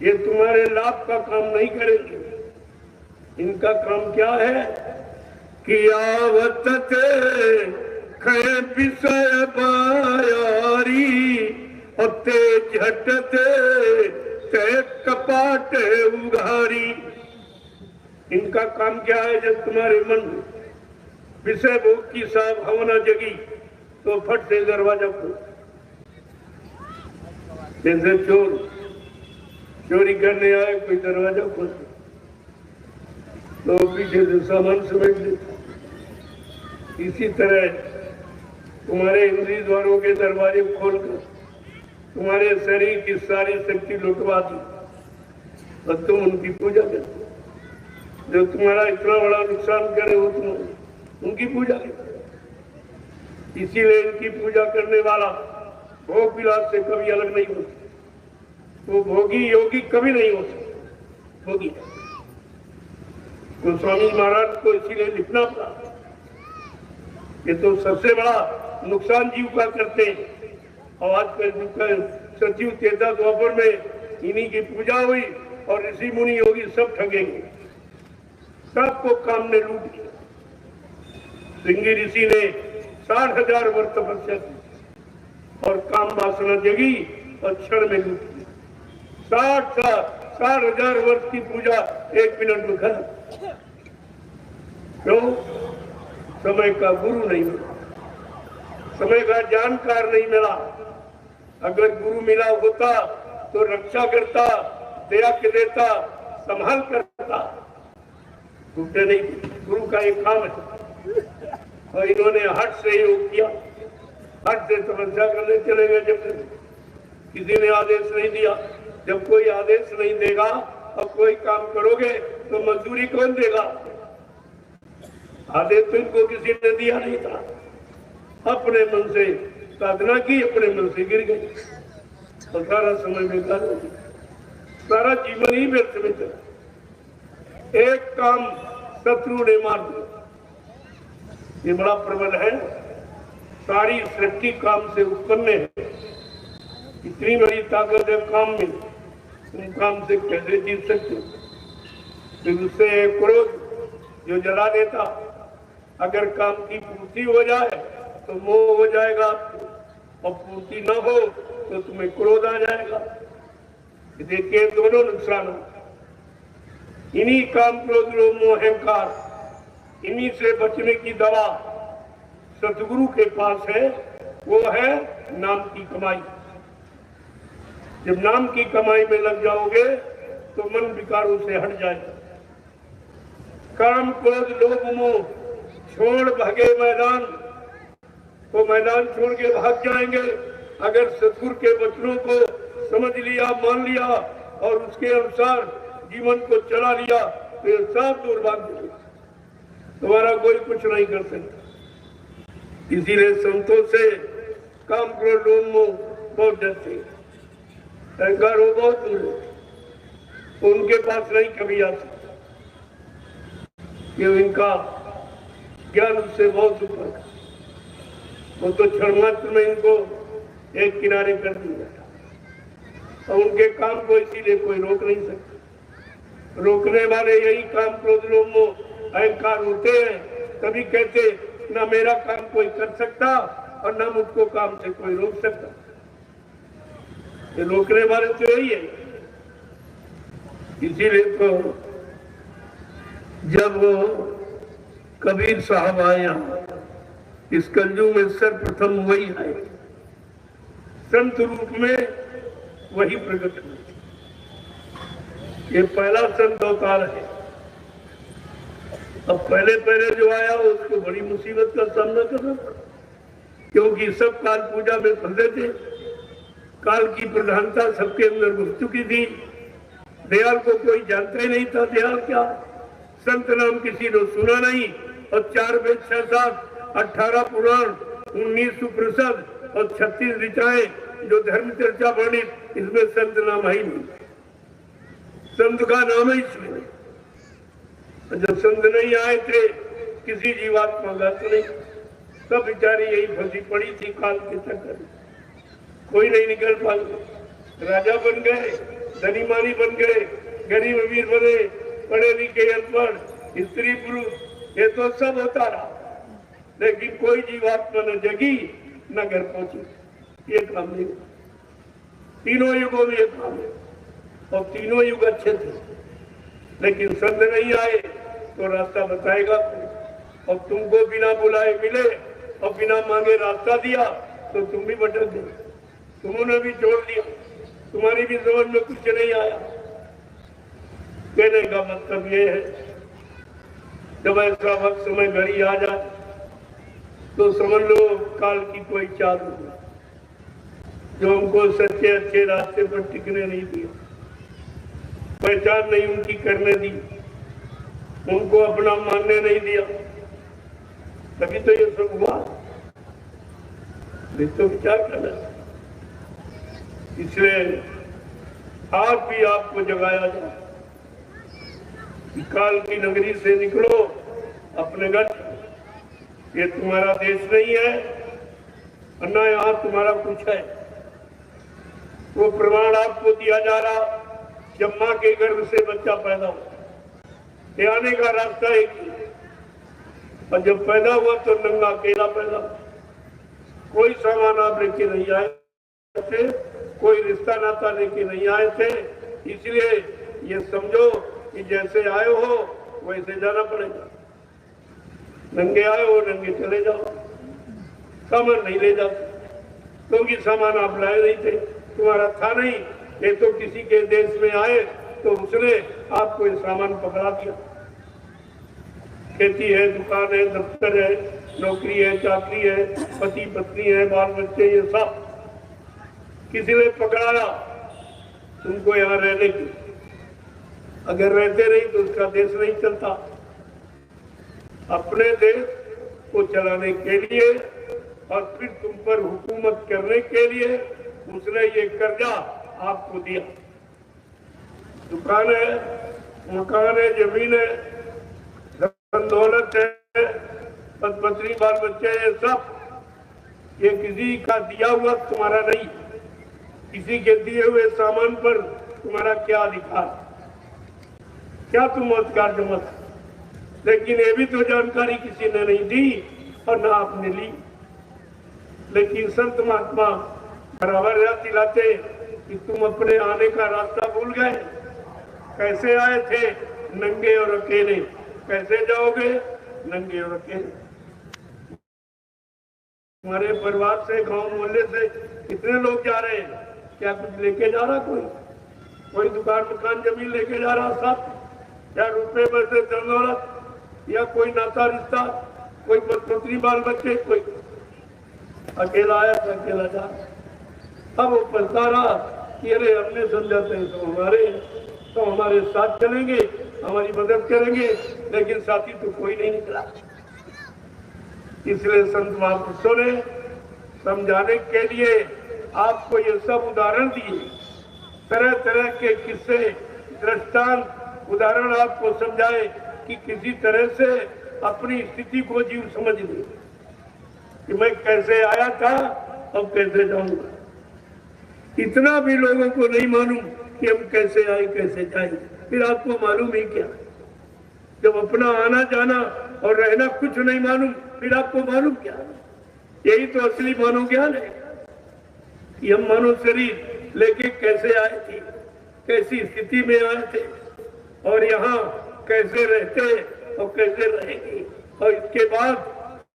ये तुम्हारे लाभ का काम नहीं करेंगे। इनका काम क्या है कि आवत विषय बायारी और तेज झटते ते कपाट उघारी। इनका काम क्या है? जब तुम्हारे मन में विषय भोग की भावना जगी तो फट से दरवाजा खोल। जैसे चोर चोरी करने आए, कोई दरवाजा खोल तो पीछे से सामान समेट लेता। इसी तरह तुम्हारे इंद्रिय द्वारों के दरवाजे खोलकर तुम्हारे शरीर की सारी शक्ति लुटवा दी और तुम उनकी पूजा करते। जो तुम्हारा इतना बड़ा नुकसान करे वो तुम उनकी पूजा करते। इसीलिए इनकी पूजा करने वाला भोग विलास से कभी अलग नहीं हो सकता। वो भोगी योगी कभी नहीं हो सकता। भोगी तो स्वामी महाराज को इसीलिए लिखना पड़ा। ये तो सबसे बड़ा नुकसान जीव का करते हैं। और आजकल सचिव तेजा द्वापर में इन्हीं की पूजा हुई और ऋषि मुनि योगी सब ठगेंगे। सबको काम ने लूट लिया। सिंगी ऋषि ने 60,000 वर्ष तपस्या की और काम वासना जगी और क्षण में लूट लिया। 60,000 वर्ष की पूजा 1 मिनट में खत्म। क्यों? समय का गुरु नहीं मिला, समय का जानकार नहीं मिला। अगर गुरु मिला होता तो रक्षा करता, दया के देता, संभाल करता। टूटे नहीं, गुरु का एक काम है। और इन्होंने हट से योग किया, हट से तपस्या करने चले गए। जब किसी ने आदेश नहीं दिया, जब कोई आदेश नहीं देगा और कोई काम करोगे तो मजदूरी कौन देगा? आदेश तो इनको किसी ने दिया नहीं था। अपने मन से साधना की, अपने मन से गिर गए और सारा समय बेकार हो गया। सारा जीवन ही व्यर्थ में चला। एक काम शत्रु ने मार दिया। ये बड़ा प्रबल है। सारी सृष्टि काम से उत्पन्न है। इतनी बड़ी ताकत है काम में, तुम काम से कैसे जीत सकते? फिर उससे क्रोध जो जला देता। अगर काम की पूर्ति हो जाए तो मोह हो जाएगा, और पूर्ति न हो तो तुम्हें क्रोध आ जाएगा। देखिए दोनों नुकसान हो। इन्हीं काम, क्रोध, लोभ, मोह, अहंकार, इन्हीं से बचने की दवा सतगुरु के पास है। वो है नाम की कमाई। जब नाम की कमाई में लग जाओगे तो मन विकारों से हट जाएगा। काम, क्रोध, लोभ, मोह छोड़ भागे मैदान, तो मैदान छोड़ के भाग जाएंगे। अगर सतगुरु के वचनों को समझ लिया, मान लिया और उसके अनुसार जीवन को चला लिया तो ये सब दूर भाग जाएंगे। तुम्हारा कोई कुछ नहीं कर सकता। इसीलिए संतों से काम, क्रोध, लोभ, मोह बहुत डरते हैं। अहंकार वो बहुत दूर है, उनके पास नहीं कभी आ सकता। ये इनका ज्ञान उससे बहुत ऊपर है। वो तो क्षण मात्र में इनको एक किनारे कर दिया और उनके काम को इसीलिए कोई रोक नहीं सकता। रोकने वाले यही काम, क्रोध, लोभ, मोह, अहंकार होते हैं। तभी कहते ना मेरा काम कोई कर सकता और ना मुझको काम से कोई रोक सकता। ये रोकने वाले तो यही है। इसीलिए तो जब वो कबीर साहब आया इस कलयुग में, सर्वप्रथम वही आए, संत रूप में वही प्रकट हुए। ये पहला संत अवतार है। अब पहले जो आया उसको बड़ी मुसीबत का सामना करना पड़ा, क्योंकि सब काल पूजा में फंसे थे। काल की प्रधानता सबके अंदर घुस चुकी थी। दयाल को कोई जानता ही नहीं था। दयाल क्या, संत नाम किसी ने सुना नहीं। और 4 वेद 6 शास्त्र 18 पुराण 19 उपनिषद और 36 ऋचाएं जो धर्म चर्चा वर्णित, इसमें संत नाम ही नहीं, संत का नाम है इसमें नहीं। जब संत नहीं आए थे किसी जीवात्मा का तो नहीं, सब बेचारी यही फंसी पड़ी थी काल के चक्कर, कोई नहीं निकल पाया। राजा बन गए, धनी मानी बन गए, गरीब अमीर बने, पढ़े लिखे अनपढ़, स्त्री पुरुष, ये तो सब होता रहा, लेकिन कोई जीवात्मा न जगी न घर पहुंची। ये काम नहीं, तीनों युगों में ये काम है। और तीनों युग अच्छे थे, लेकिन संत नहीं आए तो रास्ता बताएगा। और तुमको बिना बुलाए मिले और बिना मांगे रास्ता दिया तो तुम भी भटक गए, तुमने भी छोड़ दिया, तुम्हारी भी समझ में कुछ नहीं आया। कहने का मतलब ये है, जब ऐसा वक्त समय घड़ी आ जाए तो समझ लो काल की कोई चाल हो जो हमको सच्चे अच्छे रास्ते पर टिकने नहीं दिया, पहचान नहीं उनकी करने दी, उनको अपना मानने नहीं दिया, तभी तो ये सब हुआ। तो विचार करना, इसलिए आज भी आपको जगाया जाए, काल की नगरी से निकलो, अपने घर, ये तुम्हारा देश नहीं है, अन्ना यहाँ तुम्हारा कुछ है। वो प्रमाण आपको दिया जा रहा, जब माँ के गर्भ से बच्चा पैदा हो, ये आने का रास्ता एक ही, और जब पैदा हुआ तो नंगा अकेला पैदा हुआ, कोई सामान आप लेके नहीं आए थे, कोई रिश्ता नाता लेके नहीं आए थे। इसलिए ये समझो कि जैसे आए हो वैसे जाना पड़ेगा, नंगे आए हो नंगे चले जाओ, सामान नहीं ले जाओ, क्योंकि सामान आप लाए नहीं थे, तुम्हारा था नहीं। ये तो किसी के देश में आए तो उसने आपको ये सामान पकड़ा दिया, खेती है, दुकान है, दफ्तर है, नौकरी है, चाकरी है, पति पत्नी है, बाल बच्चे, ये सब किसी ने पकड़ाया तुमको यहाँ रहने की। अगर रहते नहीं तो उसका देश नहीं चलता। अपने देश को चलाने के लिए और फिर तुम पर हुकूमत करने के लिए उसने ये कर्जा आपको दिया। दुकान है, मकान है, जमीन है, धन दौलत है, पत्नी बाल बच्चे, ये सब ये किसी का दिया हुआ तुम्हारा नहीं। किसी के दिए हुए सामान पर तुम्हारा क्या अधिकार, क्या तुम अधिकार जमा। लेकिन ये भी तो जानकारी किसी ने नहीं दी और ना आपने ली। लेकिन संत महात्मा बराबर याद दिलाते कि तुम अपने आने का रास्ता भूल गए। कैसे आए थे? नंगे और अकेले। कैसे जाओगे? नंगे और अकेले। हमारे परिवार से, गांव मोहल्ले से कितने लोग जा रहे हैं? क्या कुछ लेके जा रहा कोई दुकान मकान जमीन लेके जा रहा साथ, या रुपए पैसे धन दौलत, या कोई नाता रिश्ता, कोई पत्नी बाल बच्चे, कोई अकेला आया तो अकेला जा। अब वो पछता रहा कि अरे हमने समझाते हैं तो हमारे साथ चलेंगे, हमारी मदद करेंगे, लेकिन साथी तो कोई नहीं निकला। इसलिए संत महापुरुषों ने समझाने के लिए आपको ये सब उदाहरण दिए, तरह तरह के किस्से, दृष्टांत, उदाहरण आपको समझाए कि किसी तरह से अपनी स्थिति को जीव समझ ले कि मैं कैसे आया था और कैसे जाऊंगा। इतना भी लोगों को नहीं मालूम कि हम कैसे आए कैसे जाएंगे, फिर आपको मालूम ही क्या? जब अपना आना जाना और रहना कुछ नहीं मालूम, फिर आपको मालूम क्या? यही तो असली मानो ज्ञान है कि हम मानव शरीर लेके कैसे आए थे, कैसी स्थिति में आए थे, और यहाँ कैसे रहते और कैसे रहेंगे, और इसके बाद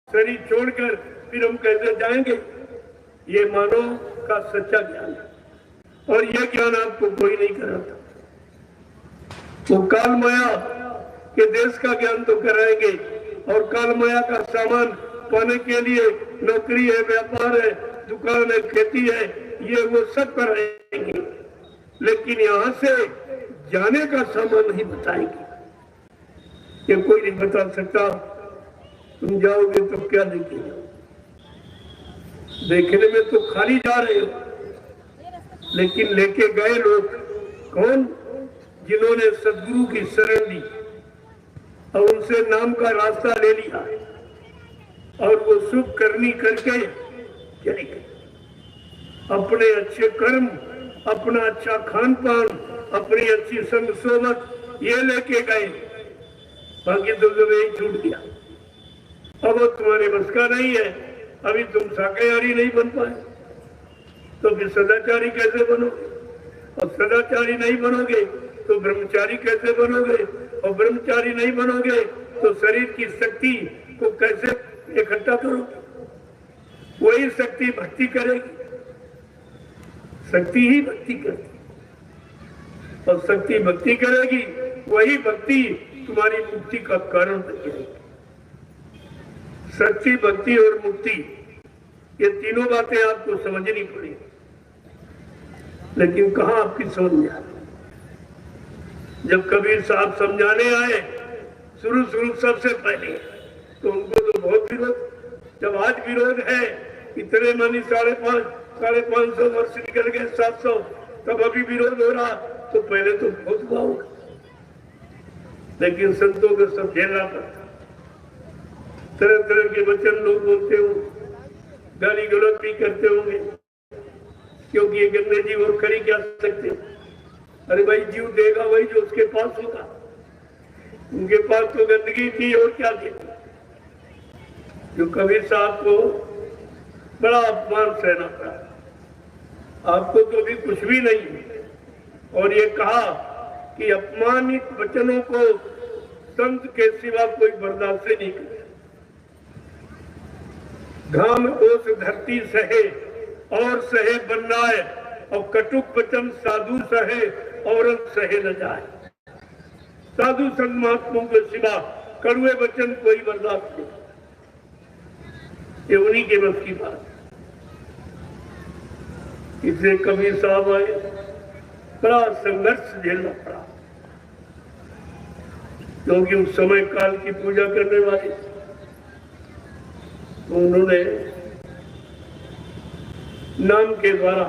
शरीर छोड़कर फिर हम कैसे जाएंगे। ये मानव का सच्चा ज्ञान है, और ये ज्ञान आपको कोई नहीं कराता। तो काल माया के देश का ज्ञान तो कराएंगे, और काल माया का सामान पाने के लिए नौकरी है, व्यापार है, दुकान है, खेती है, ये वो सब कराएंगे। लेकिन यहाँ से जाने का सामान नहीं बताएंगे। ये कोई नहीं बता सकता। तुम जाओगे तो क्या लेके जाओ? देखने में तो खाली जा रहे हो, लेकिन लेके गए लोग कौन? जिन्होंने सदगुरु की शरण ली और उनसे नाम का रास्ता ले लिया और वो शुभ करनी करके चले गए। अपने अच्छे कर्म, अपना अच्छा खान पान, अपनी अच्छी संग सोबत ये लेके गए, बाकी तो जब यही छूट गया। अब वो तुम्हारे बस का नहीं है। अभी तुम शाकाहारी नहीं बन पाए तो फिर सदाचारी कैसे बनोगे? और सदाचारी नहीं बनोगे तो ब्रह्मचारी कैसे बनोगे? और ब्रह्मचारी नहीं बनोगे तो शरीर की शक्ति को कैसे इकट्ठा करोगे? वही शक्ति भक्ति करेगी। शक्ति ही भक्ति करती और शक्ति भक्ति करेगी। वही भक्ति तुम्हारी मुक्ति का कारण बन जाएगी। शक्ति, भक्ति और मुक्ति, ये तीनों बातें आपको समझनी पड़ेगी। लेकिन कहां आपकी समझ में आती? जब कबीर साहब समझाने आए शुरू सबसे पहले, तो उनको तो बहुत विरोध। जब आज विरोध है, इतने मानी 550 वर्ष निकल गए, 700, तब अभी विरोध हो रहा, तो पहले तो बहुत हुआ होगा। लेकिन संतों को सब झेलना पड़ता। तरह तरह के वचन लोग बोलते हो, गाली गलौज भी करते होंगे, क्योंकि ये गंदे जीव और खरी क्या सकते? अरे भाई, जीव देगा वही जो उसके पास होगा। उनके पास तो गंदगी थी और क्या थी। जो कबीर साहब को बड़ा अपमान सहना पड़ा। आपको तो भी कुछ भी नहीं। और ये कहा कि अपमानित वचनों को संत के सिवा कोई बर्दाश्त नहीं करे। घाम ओस धरती सहे और सहे बनाए, और कटुक वचन साधु सहे और सहे न जाए। साधु संत महात्माओं के सिवा कड़वे वचन कोई बर्दाश्त नहीं। ये उन्हीं के बस की बात। इसलिए कबीर साहब आए, बड़ा संघर्ष झेलना पड़ा, क्योंकि उस समय काल की पूजा करने वाले, तो उन्होंने नाम के द्वारा,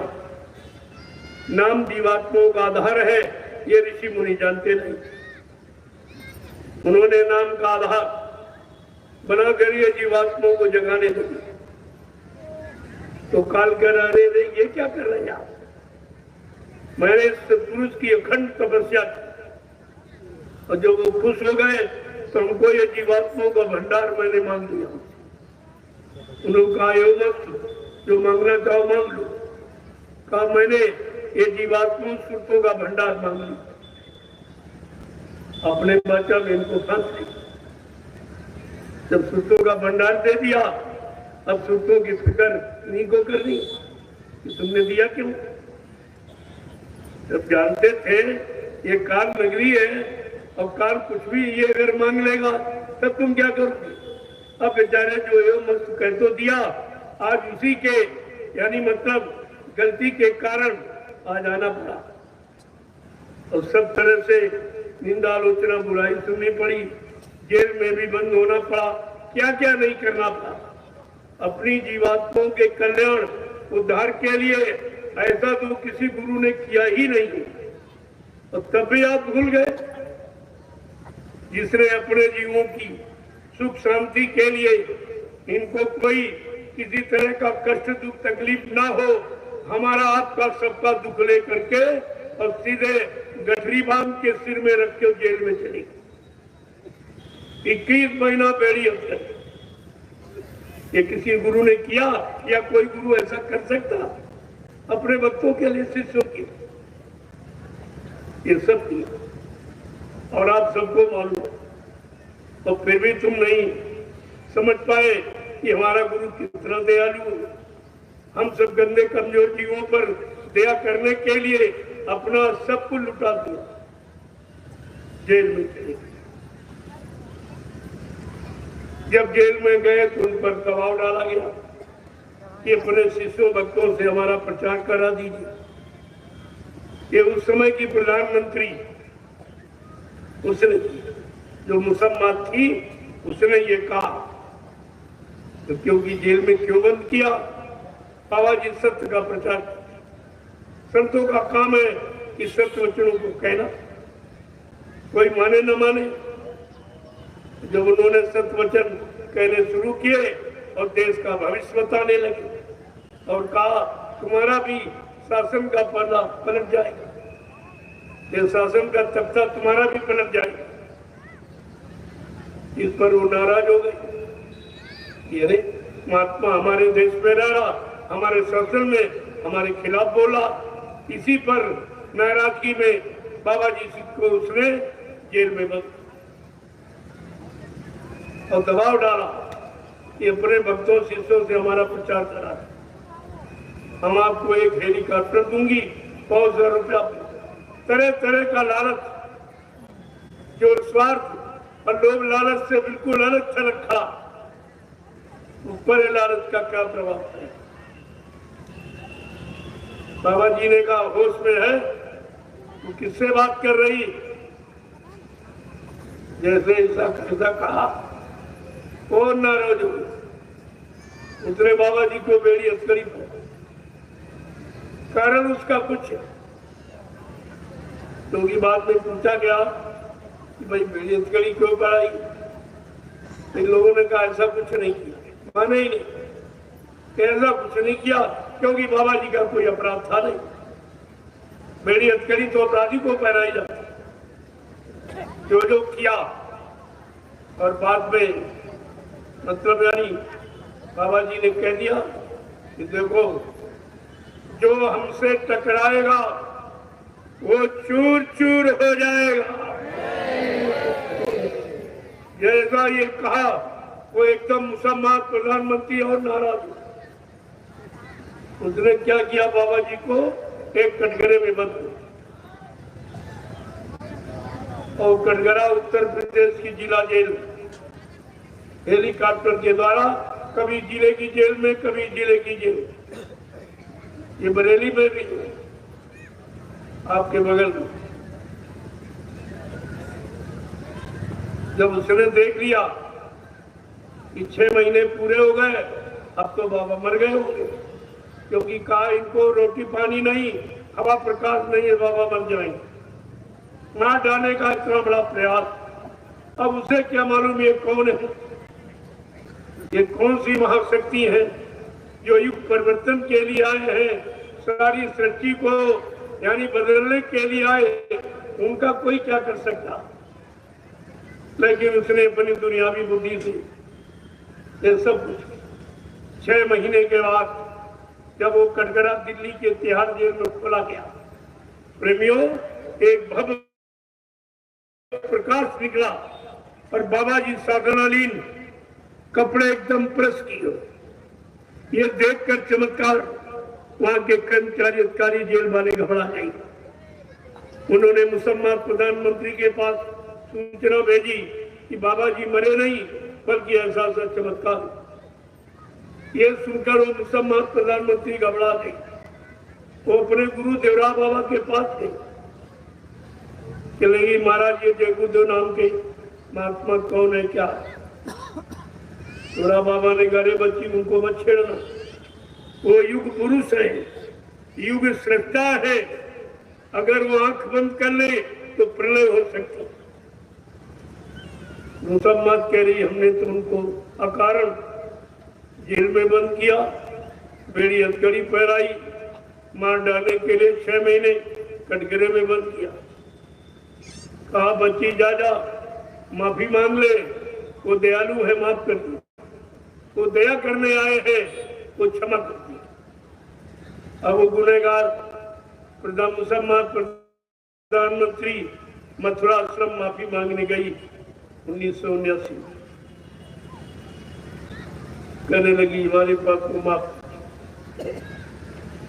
नाम जीवात्माओं का आधार है, ये ऋषि मुनि जानते नहीं। उन्होंने नाम का आधार बनाकर ये जीवात्माओं को जगाने लगे। तो काल कह रहे थे, ये क्या कर रहे हैं आप? मैंने इस पुरुष की अखंड तपस्या की, और जब वो खुश हो गए तो हमको ये जीवात्माओं का भंडार मैंने मांग लिया। उन्होंने कहा, यो मत, जो मांगना चाहो मांग लो। कहा, मैंने ये जीवात्मा सुरतों का भंडार मांग लिया। अपने बच्चा में इनको फांस ली। जब सुरतों का भंडार दे दिया, अब सुरतों की फिक्र नहीं को करनी कि तुमने दिया क्यों। जब जानते थे ये काल नगरी है और काल कुछ भी ये अगर मांग लेगा, तब तुम क्या करोगे? अब बेचारे जो है मस्त कह तो दिया, आज उसी के यानी मतलब गलती के कारण आज आना पड़ा, और सब तरह से निंदा आलोचना बुराई सुननी पड़ी, जेल में भी बंद होना पड़ा, क्या क्या नहीं करना पड़ा। अपनी जीवात्माओं के कल्याण उद्धार के लिए ऐसा तो किसी गुरु ने किया ही नहीं। और तब भी आप भूल गए, जिसने अपने जीवों की सुख शांति के लिए इनको कोई किसी तरह का कष्ट दुख तकलीफ ना हो, हमारा आपका सबका दुख ले करके और सीधे गठरी बांध के सिर में रख के जेल में चले गए। 21 महीना बेड़ी अफसर। ये किसी गुरु ने किया या कोई गुरु ऐसा कर सकता? अपने भक्तों के लिए, शिष्यों के, ये सब किया और आप सबको मालूम। तो फिर भी तुम नहीं समझ पाए कि हमारा गुरु कितना दयालु है। हम सब गंदे कमजोर जीवों पर दया करने के लिए अपना सब कुछ लुटा दिया, जेल में चले गए। जब जेल में गए तो उन पर दबाव डाला गया कि अपने शिष्यों भक्तों से हमारा प्रचार करा दीजिए। ये उस समय की प्रधानमंत्री उसने, जो मुसम्मा थी उसने ये कहा। तो क्योंकि जेल में क्यों बंद किया? बाबा जी सत्य का प्रचार। संतों का काम है कि सत्य वचनों को कहना, कोई माने न माने। जब उन्होंने सत्य वचन कहने शुरू किए और देश का भविष्य बताने लगे और कहा तुम्हारा भी शासन का पल्ला पलट जाएगा, ये शासन का तख्ता तुम्हारा भी पलट जाएगा। इस पर वो नाराज हो गए। ये महात्मा हमारे देश में रह रहा, हमारे शासन में हमारे खिलाफ बोला। इसी पर नाराजगी में बाबा जी को उसने जेल में बंद और दबाव डाला कि अपने भक्तों शिष्यों से हमारा प्रचार करा, हम आपको एक हेलीकॉप्टर दूंगी, 100,000 रुपया, तरह तरह का लालच, जो स्वार्थ और लोभ लालच से बिल्कुल अलग थलग था, उस पर लालच का क्या प्रभाव है? बाबा जी ने कहा होश में है तो किससे बात कर रही? जैसे ऐसा कहा कौन नाराज हो? उतरे बाबा जी को बेड़ी अस्करी पर। कारण उसका कुछ है, क्योंकि बाद में पूछा गया कि भाई बेड़ी अस्करी क्यों कराई? इन लोगों ने कहा ऐसा कुछ नहीं किया, माने ही नहीं, ऐसा कुछ नहीं किया क्योंकि बाबा जी का कोई अपराध था नहीं। बेड़ी अस्करी तो अपराधी को पहनाई जाती, जो किया। और बाद में मतलब यानी बाबा जी ने कह दिया कि देखो जो हमसे टकराएगा वो चूर चूर हो जाएगा। जैसा ये कहा वो एकदम मुसलमान प्रधानमंत्री और नाराज हुआ। उसने क्या किया? बाबा जी को एक कटघरे में बंद किया और कटघरा उत्तर प्रदेश की जिला जेल हेलीकॉप्टर के द्वारा, कभी जिले की जेल में, कभी जिले की जेल, ये बरेली में भी आपके बगल में। जब उसने देख लिया कि 6 महीने पूरे हो गए, अब तो बाबा मर गए होंगे, क्योंकि कहा इनको रोटी पानी नहीं, हवा प्रकाश नहीं है, बाबा मर जाएंगे। ना जाने का इतना बड़ा प्रयास। अब उसे क्या मालूम ये कौन है, ये कौन सी महाशक्ति है जो युग परिवर्तन के लिए आए हैं, सारी सृष्टि को यानी बदलने के लिए आए, उनका कोई क्या कर सकता? लेकिन उसने अपनी दुनियावी बुद्धि से ये सब कुछ 6 महीने के बाद जब वो कटघरा दिल्ली के तिहाड़ जेल में खोला गया, प्रेमियों, एक भव्य प्रकाश निकला और बाबा जी साधनालीन, कपड़े एकदम प्रेस किए। ये देखकर चमत्कार वहां के कर्मचारी अधिकारी जेल वाले घबरा गए। उन्होंने मुसलमान प्रधानमंत्री के पास सूचना भेजी कि बाबा जी मरे नहीं, बल्कि ऐसा चमत्कार। ये सुनकर वो मुसलमान प्रधानमंत्री घबरा गए। वो अपने गुरु देवराव बाबा के पास गए, चलेगी महाराज ये जयगुरुदेव नाम के महात्मा कौन है क्या? देवराव बाबा ने कहा बच्ची उनको मत छेड़ना, वो युग पुरुष है, युग सृष्टा है, अगर वो आंख बंद कर ले तो प्रलय हो सकता। मुसम्मत कह रही हमने तो उनको अकारण जेल में बंद किया, बेड़ी हथकड़ी पहराई, मार डालने के लिए 6 महीने कटघरे में बंद किया। कहा बच्ची जा माफी मांग ले, वो दयालु है, माफ कर दो, वो दया करने आए हैं, वो क्षमा कर दी। अब वो गुनहगार मुसलमान प्रधानमंत्री मथुरा आश्रम माफी मांगने गई 1979 में। कहने लगी हमारे पास को माफ,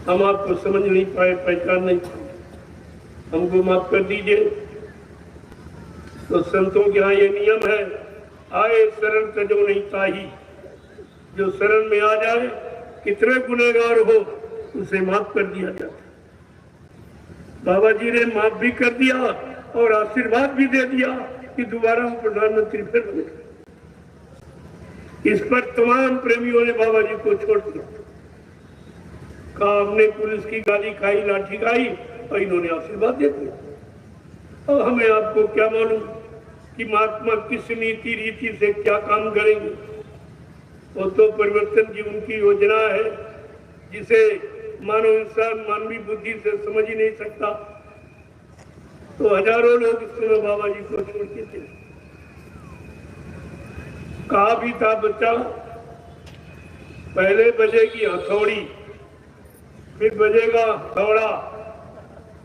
हम आपको समझ नहीं पाए, पहचान नहीं पाए, हमको माफ कर दीजिए। तो संतों के यहाँ ये नियम है, आए शरण तजो नहीं ताही, जो शरण में आ जाए कितने गुनहगार हो उसे माफ कर दिया जाता। बाबा जी ने माफ भी कर दिया और आशीर्वाद भी दे दिया कि दोबारा हम प्रधानमंत्री फिर बने। इस पर तमाम प्रेमियों ने बाबा जी को छोड़ दिया। कहा हमने पुलिस की गाली खाई, लाठी खाई, और इन्होंने आशीर्वाद दे दिया। और हमें आपको क्या मालूम कि महात्मा किस नीति रीति से क्या काम करेंगे। वो तो परिवर्तन की उनकी योजना है जिसे मानव इंसान मानवीय बुद्धि से समझ ही नहीं सकता। तो हजारों लोग इस समय बाबा जी को छोड़ के थे। कहा भी था बच्चा, पहले बजेगी हथौड़ी, फिर बजेगा हथौड़ा,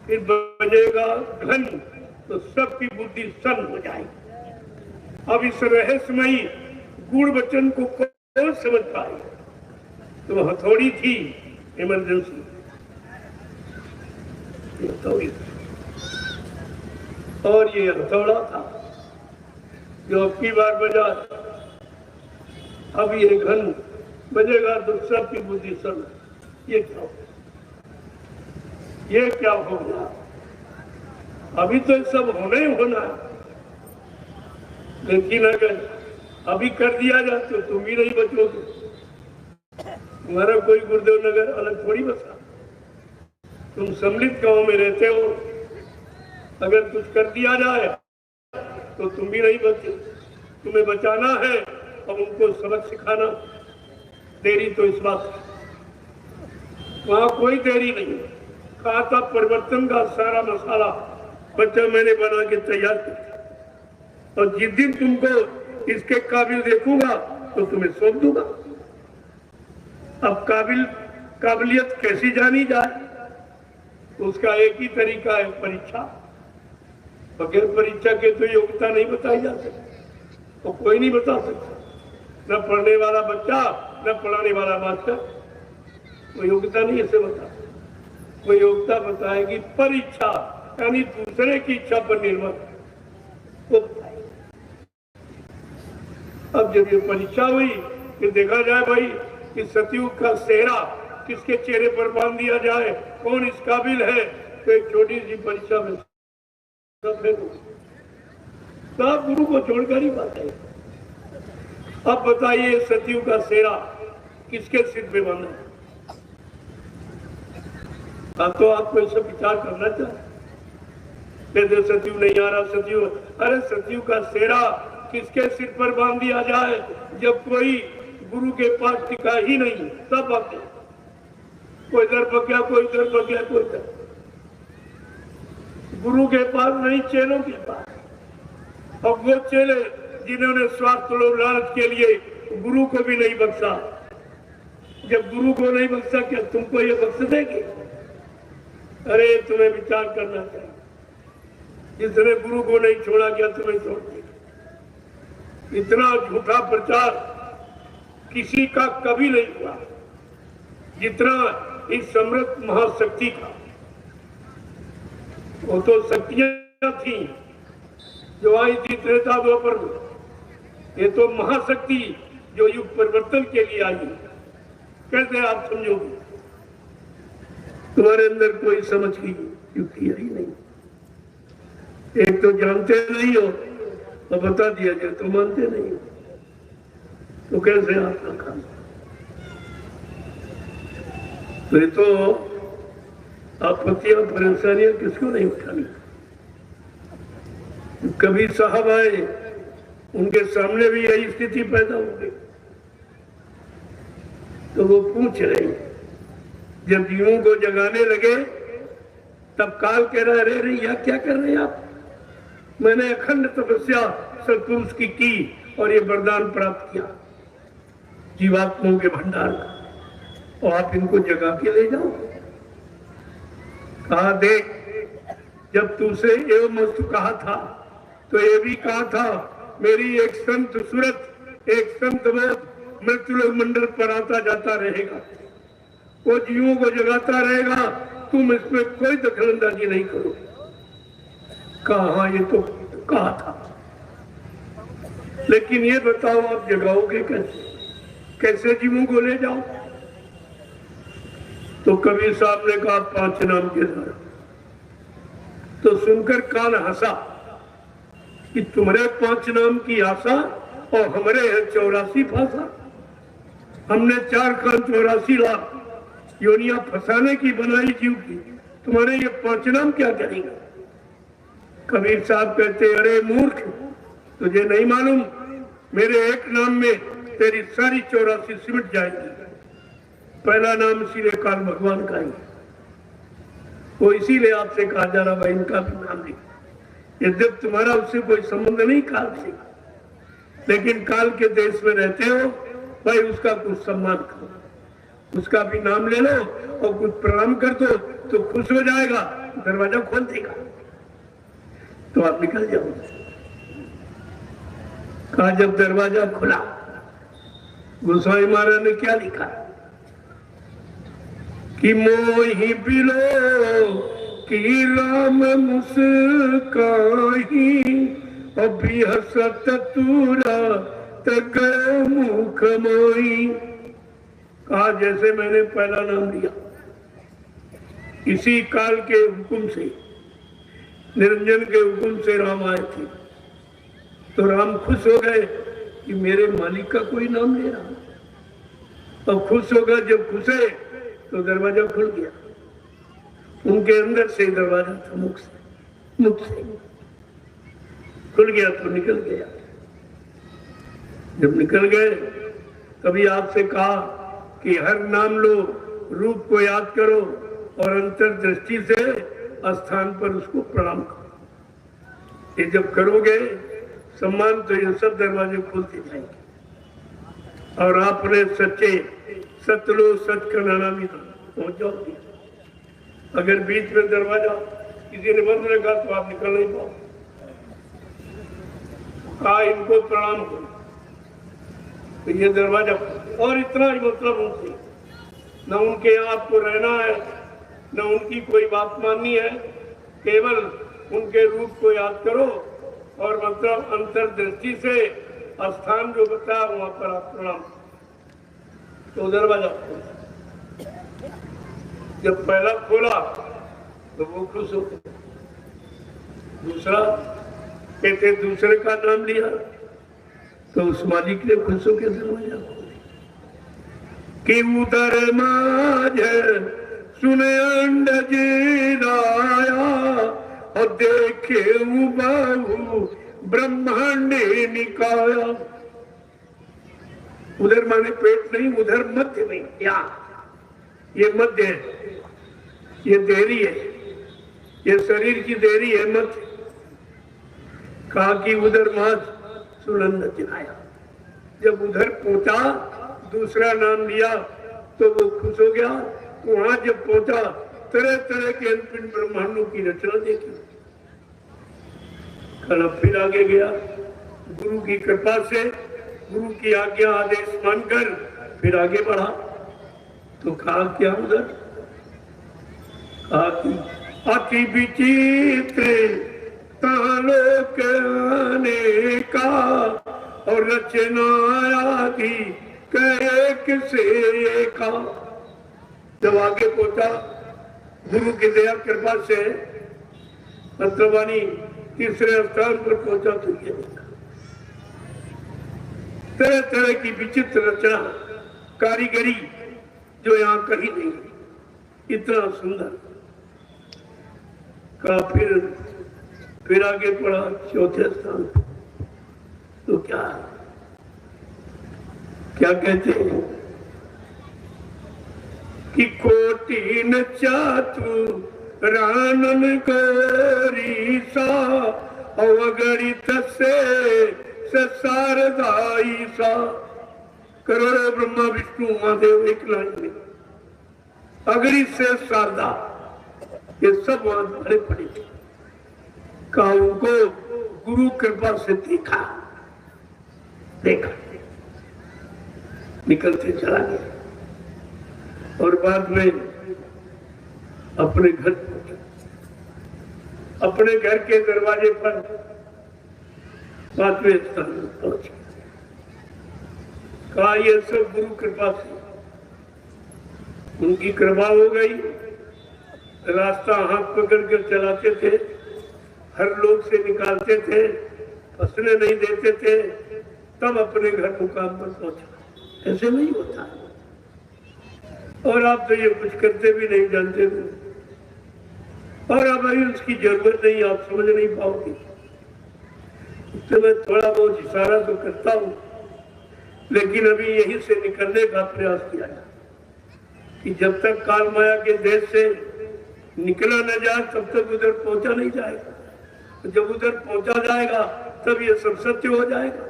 फिर बजेगा घन, तो सबकी बुद्धि सन हो जाएगी। अब इस रहस्यमयी गूढ़ वचन को कौन समझ पाए। तो हथौड़ी थी इमरजेंसी, हथौड़ी, और ये हथौड़ा था जो अब की बार बजा। अब ये घन बजेगा तो सबकी बुद्धि सन। ये क्या हो, ये क्या हो गया? अभी तो सब होना ही होना है, लेकिन अगर अभी कर दिया जाए तो तुम भी नहीं बचोगे। तुम्हारा कोई गुरुदेव नगर अलग थोड़ी बसा। तुम सम्मिलित गांव में रहते हो, अगर कुछ कर दिया जाए तो तुम भी नहीं बचे। तुम्हें बचाना है और उनको सबक सिखाना। देरी तो इस बात, वहां कोई देरी नहीं। कहा था परिवर्तन का सारा मसाला बच्चा मैंने बना के तैयार किया, और जिस दिन तुमको इसके काबिल देखूंगा तो तुम्हें सौंप दूंगा। अब काबिलियत कैसी जानी जाए, उसका एक ही तरीका है, परीक्षा। बगैर परीक्षा के तो योग्यता नहीं बताई जा सकती, तो कोई नहीं बता सकता, न पढ़ने वाला बच्चा न पढ़ाने वाला मास्टर। कोई योग्यता नहीं ऐसे बता। कोई योग्यता बताएगी परीक्षा, यानी दूसरे की इच्छा पर निर्भर। तो अब जब ये परीक्षा हुई फिर देखा जाए भाई कि सतयुग का सेहरा किसके चेहरे पर बांध दिया जाए, कौन इस काबिल है। तो एक छोटी सी परीक्षा में सब गुरु को छोड़कर ही बात है। अब बताइए सतयुग का सेहरा किसके सिर पे बांधा है? अब तो आपको ऐसा विचार करना चाहिए। कहते सतयुग नहीं आ रहा, सतयुग, अरे सतयुग का सेहरा किसके सिर पर बांध दिया जाए जब कोई गुरु के पास टिका ही नहीं। सब आते, कोई इधर बग गया, कोई इधर बग गया, कोई इधर। गुरु के पास नहीं, चेलों के पास। और वो चेले जिन्होंने स्वार्थ लोभ लालच के लिए गुरु को भी नहीं बख्शा। जब गुरु को नहीं बख्शा, क्या तुमको ये बख्श देगी? अरे तुम्हें विचार करना चाहिए। जिसने गुरु को नहीं छोड़ा, क्या तुम्हें छोड़ देगा? इतना झूठा प्रचार किसी का कभी नहीं हुआ जितना इस समृद्ध महाशक्ति का। वो तो शक्तियां थी जो आई थी त्रेता द्वापर में, ये तो महाशक्ति जो युग परिवर्तन के लिए आई। कैसे आप समझोगे? तुम्हारे अंदर कोई समझ की युक्ति आई नहीं। एक तो जानते नहीं हो तो बता दिया जाए तो मानते नहीं हो, तो कैसे आपका काम? तो ये तो आपत्तियां परेशानियां किसको नहीं उठानी। कभी साहब आए, उनके सामने भी यही स्थिति पैदा हो गई, तो वो पूछ रहे, जब जीवों को जगाने लगे तब काल कह रहा, अरे रे यह क्या कर रहे हैं आप? मैंने अखंड तपस्या सतपुरुष की और ये वरदान प्राप्त किया जीवात्माओं के भंडार का, और आप इनको जगा के ले जाओ। कहा देख, जब तुझसे एवं मस्तु कहा था तो ये भी कहा था, मेरी एक संत सूरत, एक संत बोध मृत्युलोक मंडल पर आता जाता रहेगा, वो जीवों को जगाता रहेगा, तुम इसमें कोई दखलंदाजी नहीं करो। कहा ये तो कहा था, लेकिन ये बताओ आप जगाओगे कैसे? कैसे जीवों को ले जाओ? तो कबीर साहब ने कहा 5 नाम के द्वारा। तो सुनकर काल हंसा कि तुम्हारे 5 नाम की आशा और हमारे है 84 फांसा। हमने 4 कान 84 लाख योनियां फंसाने की बनाई जीव की, तुम्हारे ये 5 नाम क्या करेंगे? कबीर साहब कहते, अरे मूर्ख, तुझे नहीं मालूम मेरे एक नाम में तेरी सारी 84 सिमट जाएगी। पहला नाम इसीलिए काल भगवान का ही, वो इसीलिए आपसे कहा जा रहा भाई इनका भी नाम नहीं। यद्यप तुम्हारा उससे कोई संबंध नहीं काल से, लेकिन काल के देश में रहते हो भाई, उसका कुछ सम्मान करो, उसका भी नाम ले लो और कुछ प्रणाम कर दो तो खुश हो जाएगा, दरवाजा खोल देगा, तो आप निकल जाओ। कहा जब दरवाजा खुला, गोसाई महाराज ने क्या लिखा कि मोही बिलो कि राम मुस्काही अभी हसत तुरा तक मुख मोई। कहा जैसे मैंने पहला नाम लिया, इसी काल के हुक्म से, निरंजन के हुक्म से राम आए थे, तो राम खुश हो गए कि मेरे मालिक का कोई नाम ले रहा। और खुश हो गए, जब खुशे तो दरवाजा खुल गया, उनके अंदर से दरवाजा था, मुख से खुल गया तो निकल गया। जब निकल गए तभी आपसे कहा कि हर नाम लो, रूप को याद करो और अंतर्दृष्टि से स्थान पर उसको प्रणाम करो। ये जब करोगे सम्मान तो ये सब दरवाजे खुलते जाएंगे और आपने सच्चे सतलो सच का नाना भी पहुंच जाओगे। अगर बीच में दरवाजा किसी ने बंद रखा तो आप निकल नहीं पाओ। कहा इनको प्रणाम करो तो ये दरवाजा, और इतना ही मतलब उनसे, न उनके यहाँ आपको रहना है, न उनकी कोई बात माननी है, केवल उनके रूप को याद करो और मतलब अंतर्दृष्टि से स्थान जो बताया वहां पर आप प्रणाम, तो दरवाजा खोला। जब पहला खोला तो वो खुश हो गए, दूसरा कहते दूसरे का नाम लिया तो उस मालिक ने खुश होकर दरवाजा खोले कि उधर माज सुने अंडज राया और देखे बाहु ब्रह्मांड निकाया। उधर माने पेट नहीं, उधर मध्य नहीं, क्या ये मध्य है, ये देहरी है, ये शरीर की देहरी है मध्य। कहा कि उधर माज सुनंद चिनाया। जब उधर पहुंचा दूसरा नाम लिया तो वो खुश हो गया। तो वहां जब पहुंचा तरह तरह के अनपिंड ब्रह्मांडों की रचना देखी। कल फिर आगे गया, गुरु की कृपा से, गुरु की आज्ञा आदेश मानकर फिर आगे बढ़ा। तो कहा क्या उधर, कहा कि अति विचित्र तालोक आने का और रचना आदि कह से का। जब आगे पहुंचा गुरु की दया कृपा से मंत्रवाणी तीसरे स्थान पर पहुंचा तो ये तरह तरह की विचित्र रचना कारीगरी जो यहाँ कहीं नहीं, इतना सुंदर। का फिर आगे पढ़ा चौथे स्थान। तो क्या कहते हैं कि कोटि न चातु रानन गोरी सा अवगणित से शारदाई सा। करोड़ों ब्रह्मा विष्णु महादेव एक लाइन में, अगणित से शारदा, ये सब वहां भरे पड़े थे। कहा उनको गुरु कृपा से देखा निकलते चला गया और बाद में अपने घर पहुंचा। अपने घर के दरवाजे पर 5वें स्थान पर पहुंच गया। कहा ये सब गुरु कृपा से, उनकी कृपा हो गई। रास्ता हाथ पकड़ कर चलाते थे, हर लोग से निकालते थे, फंसने नहीं देते थे, तब अपने घर मुकाम पर पहुंचा। ऐसे नहीं होता। और आप तो ये कुछ करते भी नहीं जानते थे, और अब अभी उसकी जरूरत नहीं, आप समझ नहीं पाओगे। तो मैं थोड़ा बहुत इशारा तो करता हूँ, लेकिन अभी यहीं से निकलने का प्रयास किया है कि जब तक काल माया के देश से निकला न जाए तब तक उधर पहुंचा नहीं जाएगा। जब उधर पहुंचा जाएगा तब ये सब सत्य हो जाएगा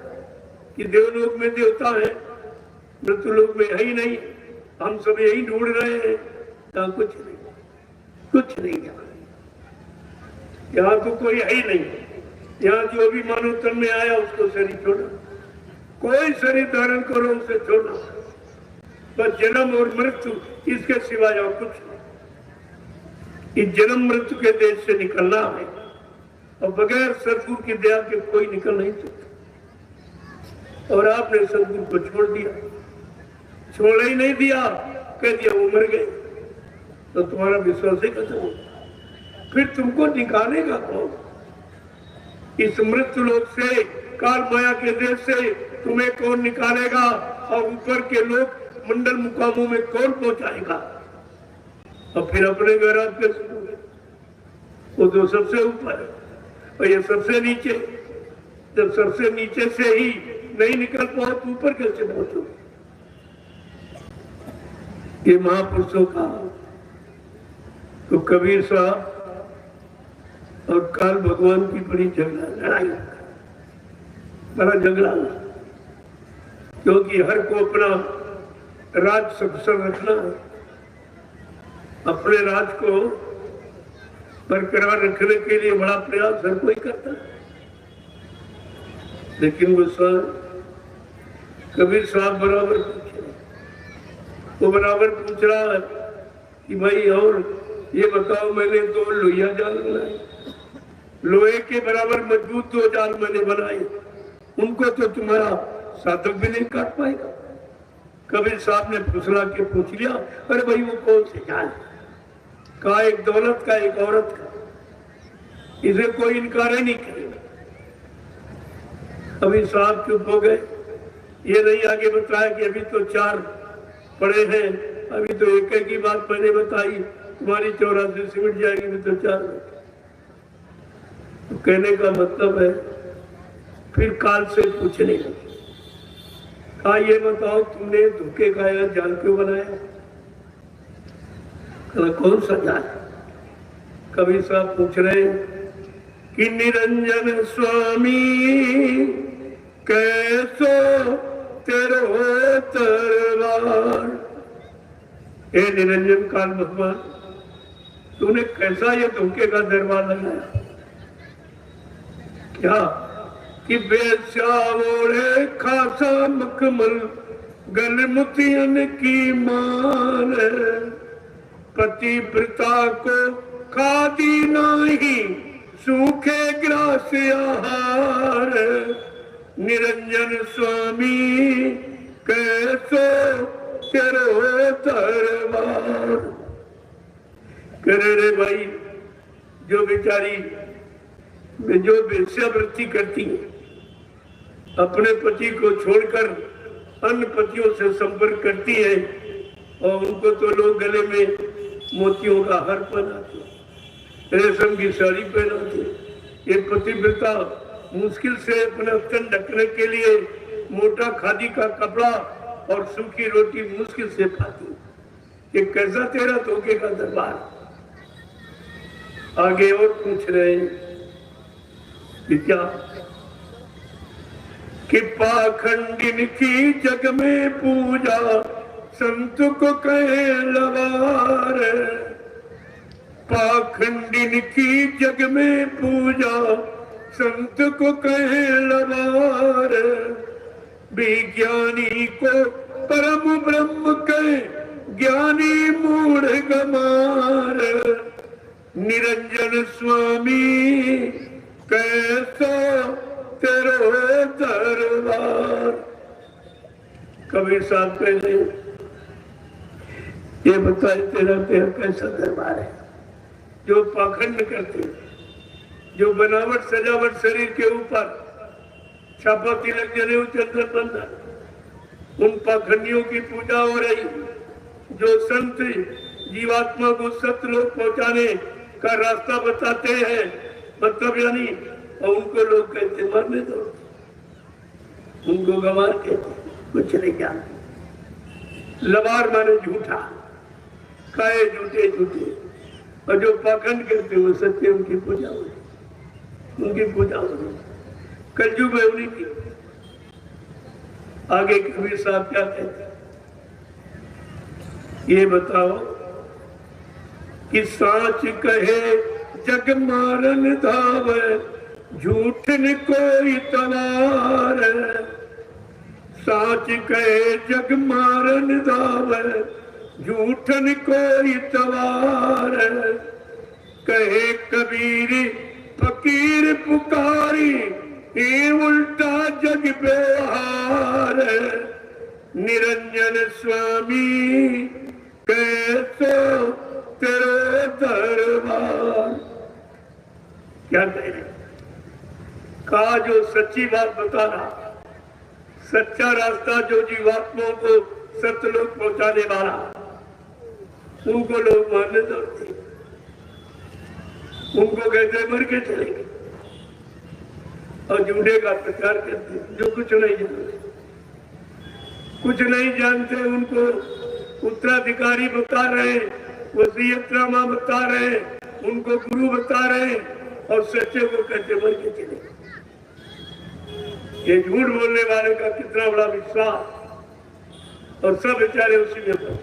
कि देवलोक में देवता है, मृत्युलोक में है ही नहीं, हम सब यही ढूंढ रहे हैं। यहाँ कुछ नहीं, कुछ नहीं। यहाँ तो कोई है ही नहीं। यहाँ जो भी मानव तन में आया उसको शरीर छोड़ो, कोई शरीर धारण करो उसे छोड़ो, बस जन्म और मृत्यु, इसके सिवाय और कुछ नहीं। इस जन्म मृत्यु के देश से निकलना है, और बगैर सदगुरु की दया के कोई निकल नहीं सकता। और आपने सदगुरु को छोड़ दिया, छोड़ ही नहीं दिया, कह दिया वो मर गए, तो तुम्हारा विश्वास ही खत्म हो। फिर तुमको निकालेगा कौन? इस मृत्यु लोक से, काल माया के देश से तुम्हें कौन निकालेगा? और ऊपर के लोग मंडल मुकामों में कौन पहुंचाएगा? और फिर अपने घर आप कैसे? वो तो सबसे ऊपर है और ये सबसे नीचे। जब सबसे नीचे से ही नहीं निकल पाओ तो ऊपर कैसे पहुंचो? ये महापुरुषों का तो कबीर साहब और काल भगवान की बड़ी लड़ाई, बड़ा झगड़ा, क्योंकि हर को अपना राज सकुशल रखना है, अपने राज को बरकरार रखने के लिए बड़ा प्रयास हर कोई करता है। लेकिन वो कबीर साहब बराबर पूछ रहा है कि भाई और ये बताओ, मैंने 2 लोहिया जाल बनाए, लोहे के बराबर मजबूत 2 जाल मैंने बनाए, उनको तो तुम्हारा साधक भी नहीं काट पाएगा। कबीर साहब ने फुसला के पूछ लिया, अरे भाई वो कौन से जाल? कहा एक दौलत का, एक औरत का, इसे कोई इनकार ही नहीं करेगा। कबीर साहब चुप हो गए। ये नहीं आगे बताया कि अभी तो 4 पड़े हैं, अभी तो एक की बात मैंने बताई, तुम्हारी 84 सिमट जाएगी, अभी तो 4। तो कहने का मतलब है फिर काल से पूछने लगे, कहा ये बताओ तुमने धोखे का या जाल क्यों बनाया? कहा कौन सा जाल? कबीर साहब पूछ रहे कि निरंजन स्वामी कैसो तेरो तरवार। हे निरंजन काल भगवान, तूने कैसा ये धोखे का दरबार लगाया? क्या कि बेचावोड़े खासा मखमल गल मुतियन की मान, पति पिता को खादी नहीं सूखे ग्रास आहार। निरंजन स्वामी कैसो तेरो दरबार। करे रे भाई, जो बेचारी जो वेश्यावृत्ति करती है, अपने पति को छोड़कर अन्य पतियों से संपर्क करती है, और उनको तो लोग गले में मोतियों का हार पहनाते, रेशम की साड़ी पहनाते। ये पतिव्रता मुश्किल से अपना तन ढकने के लिए मोटा खादी का कपड़ा और सूखी रोटी मुश्किल से खाती। ये कैसा तेरा धोखे का दरबार? आगे और पूछ रहे कि क्या कि पाखंडिन की जग में पूजा संत को कहे लवार। पाखंडिन की जग में पूजा संत को कहे लवार। विज्ञानी को परम ब्रह्म कहे ज्ञानी मूढ़ गमार। निरंजन स्वामी कैसा तेरो दरबार। कबीर साहब कहते ये बताए तेरा कैसा दरबार है जो पाखंड करते, जो बनावट सजावट शरीर के ऊपर छापा तिलक जनेऊ चंदन बंधन, उन पाखंडियों की पूजा हो रही जो संत जीवात्मा को सत्यलोक पहुंचाने का रास्ता बताते हैं, मतलब यानी, और उनको लोग कहते मरने दो, उनको गंवार कहते, कुछ नहीं जानते। लबार माने झूठा, काए झूठे झूठे, और जो पाखंड करते वो सत्य, उनकी पूजा हो रही, उनकी पूजा हो रही। कलयुग में उन्हीं की। आगे कबीर साहब क्या कहते, ये बताओ कि साच कहे जग मारन धावे, झूठ न कोई तवार। साच कहे जग मारन धावे, झूठ न कोई तवार। कहे कबीर फकीर पुकारी, ये उल्टा जग व्यवहार। निरंजन स्वामी कैसो तेरे दरबार। क्या कह रहे, कहा जो सच्ची बात बता रहा, सच्चा रास्ता जो जीवात्माओं को सत्यलोक पहुंचाने वाला, उनको लोग मानने दौड़ते, उनको कहते मर के चलेंगे, और झूठे का प्रचार करते जो कुछ नहीं जानते, कुछ नहीं जानते। उनको उत्तराधिकारी बता रहे, वसीयतनामा बता रहे, उनको गुरु बता रहे, और सच्चे को कहते मर के चले। ये झूठ बोलने वाले का कितना बड़ा विश्वास, और सब बेचारे उसी में पड़े।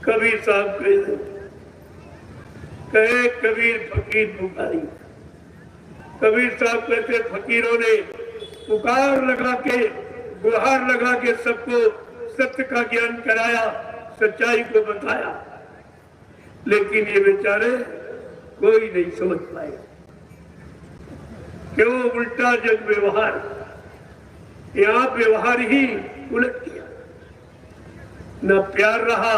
कबीर साहब कहे कबीर फकीर पुकारी। कबीर साहब कहते फकीरों ने पुकार लगा के, गुहार लगा के सबको सत्य का ज्ञान कराया, सच्चाई को बताया, लेकिन ये बेचारे कोई नहीं समझ पाए। क्यों? उल्टा जग व्यवहार, यहाँ व्यवहार ही उलट किया, न प्यार रहा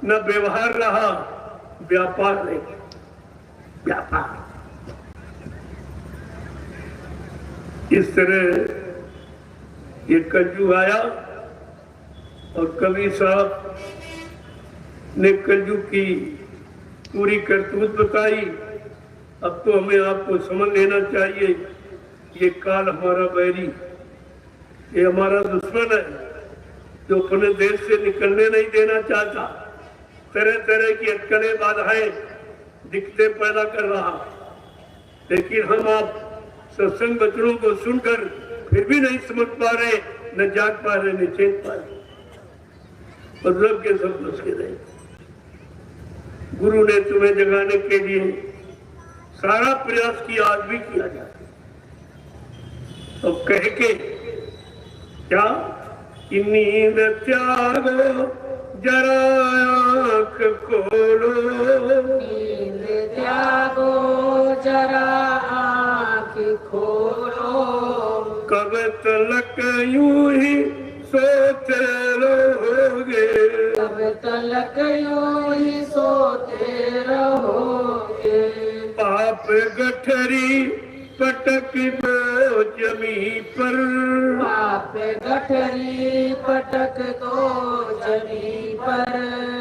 न व्यवहार रहा, व्यापार नहीं, व्यापार। इस तरह ये कलयुग आया, और कबीर साहब ने कलयुग की पूरी करतूत बताई। अब तो हमें आपको समझ लेना चाहिए, ये काल हमारा बैरी, ये हमारा दुश्मन है, जो अपने देश से निकलने नहीं देना चाहता, तरह तरह की अटकलें बाधाएं दिक्कतें पैदा कर रहा। लेकिन हम आप सत्संग वचनों को सुनकर फिर भी नहीं समझ पा रहे, न जाग पा रहे, न चेत पा रहे, मतलब के सब बस के रहे। गुरु ने तुम्हें जगाने के लिए सारा प्रयास किया, आज भी किया जाता, तो कह के क्या कि नींद त्यागो जरा आँख खोलो, नींद त्यागो जरा आँख खोलो। कब तलक यूं ही सोते रहोगे, कब तलक यूं ही सोते रहोगे। पाप गठरी पटक दो जमी पर, पाप गठरी पटक दो जमी पर।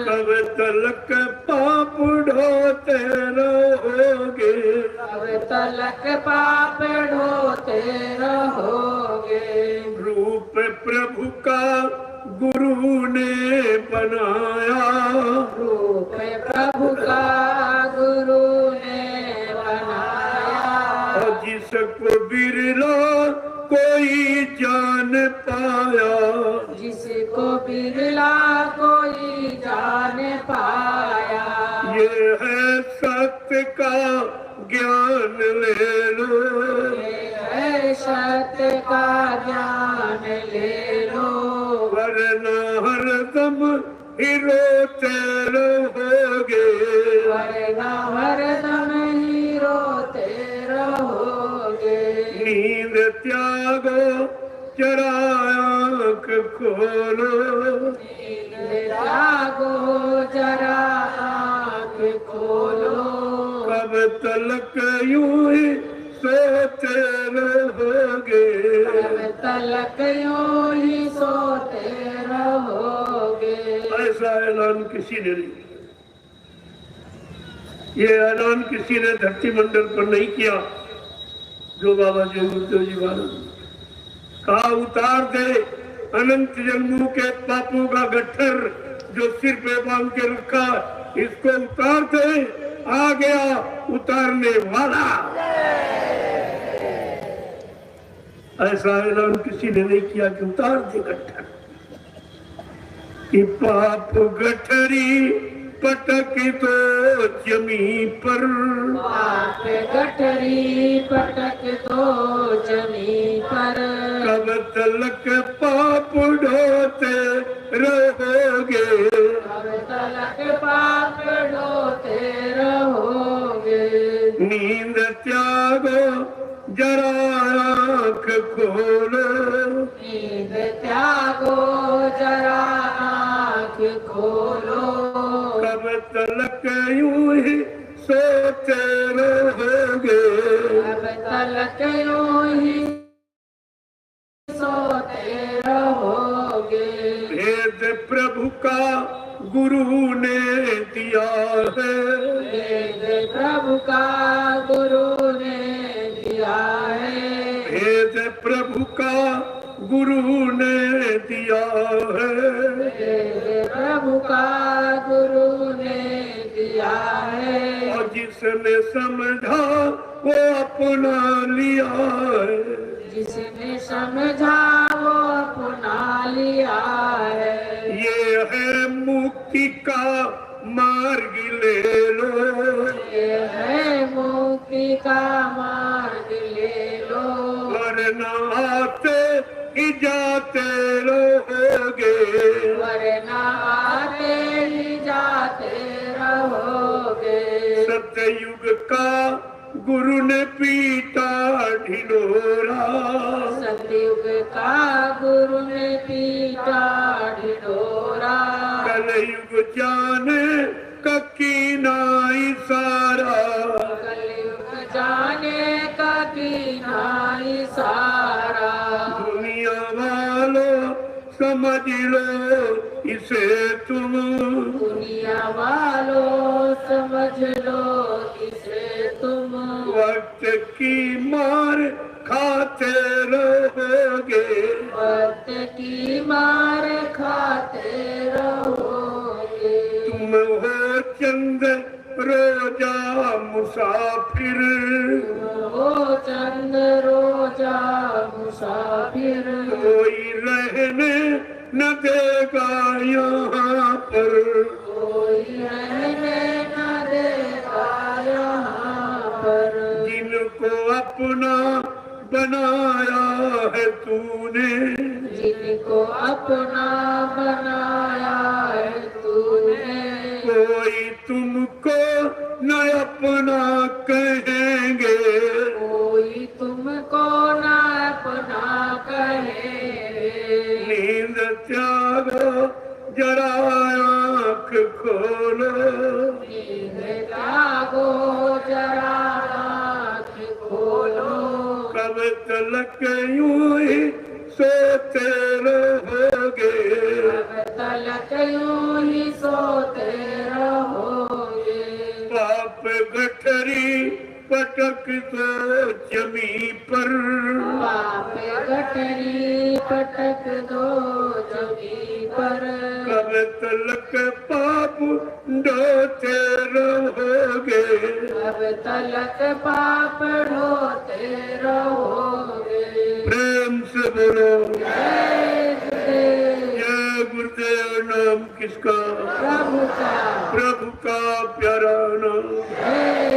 कब तलक पाप ढोते रहोगे, कब तलक पाप ढोते रहोगे। रूप प्रभु का गुरु ने बनाया, रूप प्रभु का गुरु ने बनाया। और जिसको बिरला कोई जान पाया, जिसको बिरला कोई जान पाया। ये है सत्य का ज्ञान ले लो, ये है सत्य का ज्ञान ले लो। वरना हरदम ही रोते रहोगे, वरना हरदम ही रोते रहोगे। नींद त्यागो जरा आँख खोलो, नींद त्यागो जरा आँख खोलो। कब तलक यूं अब तलक यूं ही सोते रहोगे। ऐसा ऐलान किसी ने नहीं, ये ऐलान किसी ने धरती मंडल पर नहीं किया जो बाबा जी गुरुदेव जी महाराज कहा उतार दे अनंत जन्मों के पापों का गट्ठर जो सिर पे बांध के रखा, इसको उतार दे, आ गया उतारने वाला। ऐसा ऐलान किसी ने नहीं किया कि उतार दे गट्ठर कि पाप गठरी पटक तो जमी पर, पाप गठरी पटक तो जमी पर, कब तलक पाप ढोते रहोगे, अब तलक पाप ढोते रहोगे। नींद त्यागो जरा आँख खोलो, नींद त्यागो जरा आँख खोलो, कब तलक यूं ही सोते रहोगे, अब तलक यूं ही सोते रहोगे। भेद प्रभु का गुरु ने दिया है, वेद प्रभु का गुरु ने दिया है, भेद प्रभु का गुरु ने दिया है, वेद प्रभु का गुरु ने दिया है। और जिसने समझा वो अपना लिया है, जिसने समझा वो अपना लिया है। ये है मुक्ति का मार्ग ले लो, ये है मुक्ति का मार्ग ले लो, वरना आते ही जाते रहोगे, वरना आते ही जाते रहोगे। सत्ययुग का गुरु ने पीटा ढिंढोरा, सतयुग का गुरु ने पीटा ढिंढोरा, कलयुग जाने का कीना इशारा, कलयुग जाने का कीना इशारा। दुनिया वालों समझ लो इसे तुम, दुनिया वालों समझ लो इसे तुम, वक्त की मार खाते रहोगे, वक्त की मार खाते रहोगे। तुम हो चंद रोजा मुसाफिर, वो चंद रोजा मुसाफिर, कोई रहने न देगा यहाँ पर, कोई रहने न देगा यहाँ पर। जिनको अपना बनाया है तूने, जिनको अपना बनाया है तूने, कोई तुमको न अपना कहेंगे, कोई तुमको न अपना कहेंगे। नींद त्यागो जरा आँख खोलो, नींद त्यागो जरा आँख खोलो, कब तलक यूं ही सोते रहोगे, अब तलक यूं ही सोते रहोगे। पाप गठरी पटक तो जमी पर, पाप गठरी पटक दो जमी पर, कब तलक पाप ढोते रहोगे, अब तलक पाप ढोते रहोगे। प्रेम से बोलो जय गुरुदेव। जय गुरुदेव। नाम किसका? प्रभु का। प्रभु का प्यारा नाम। जय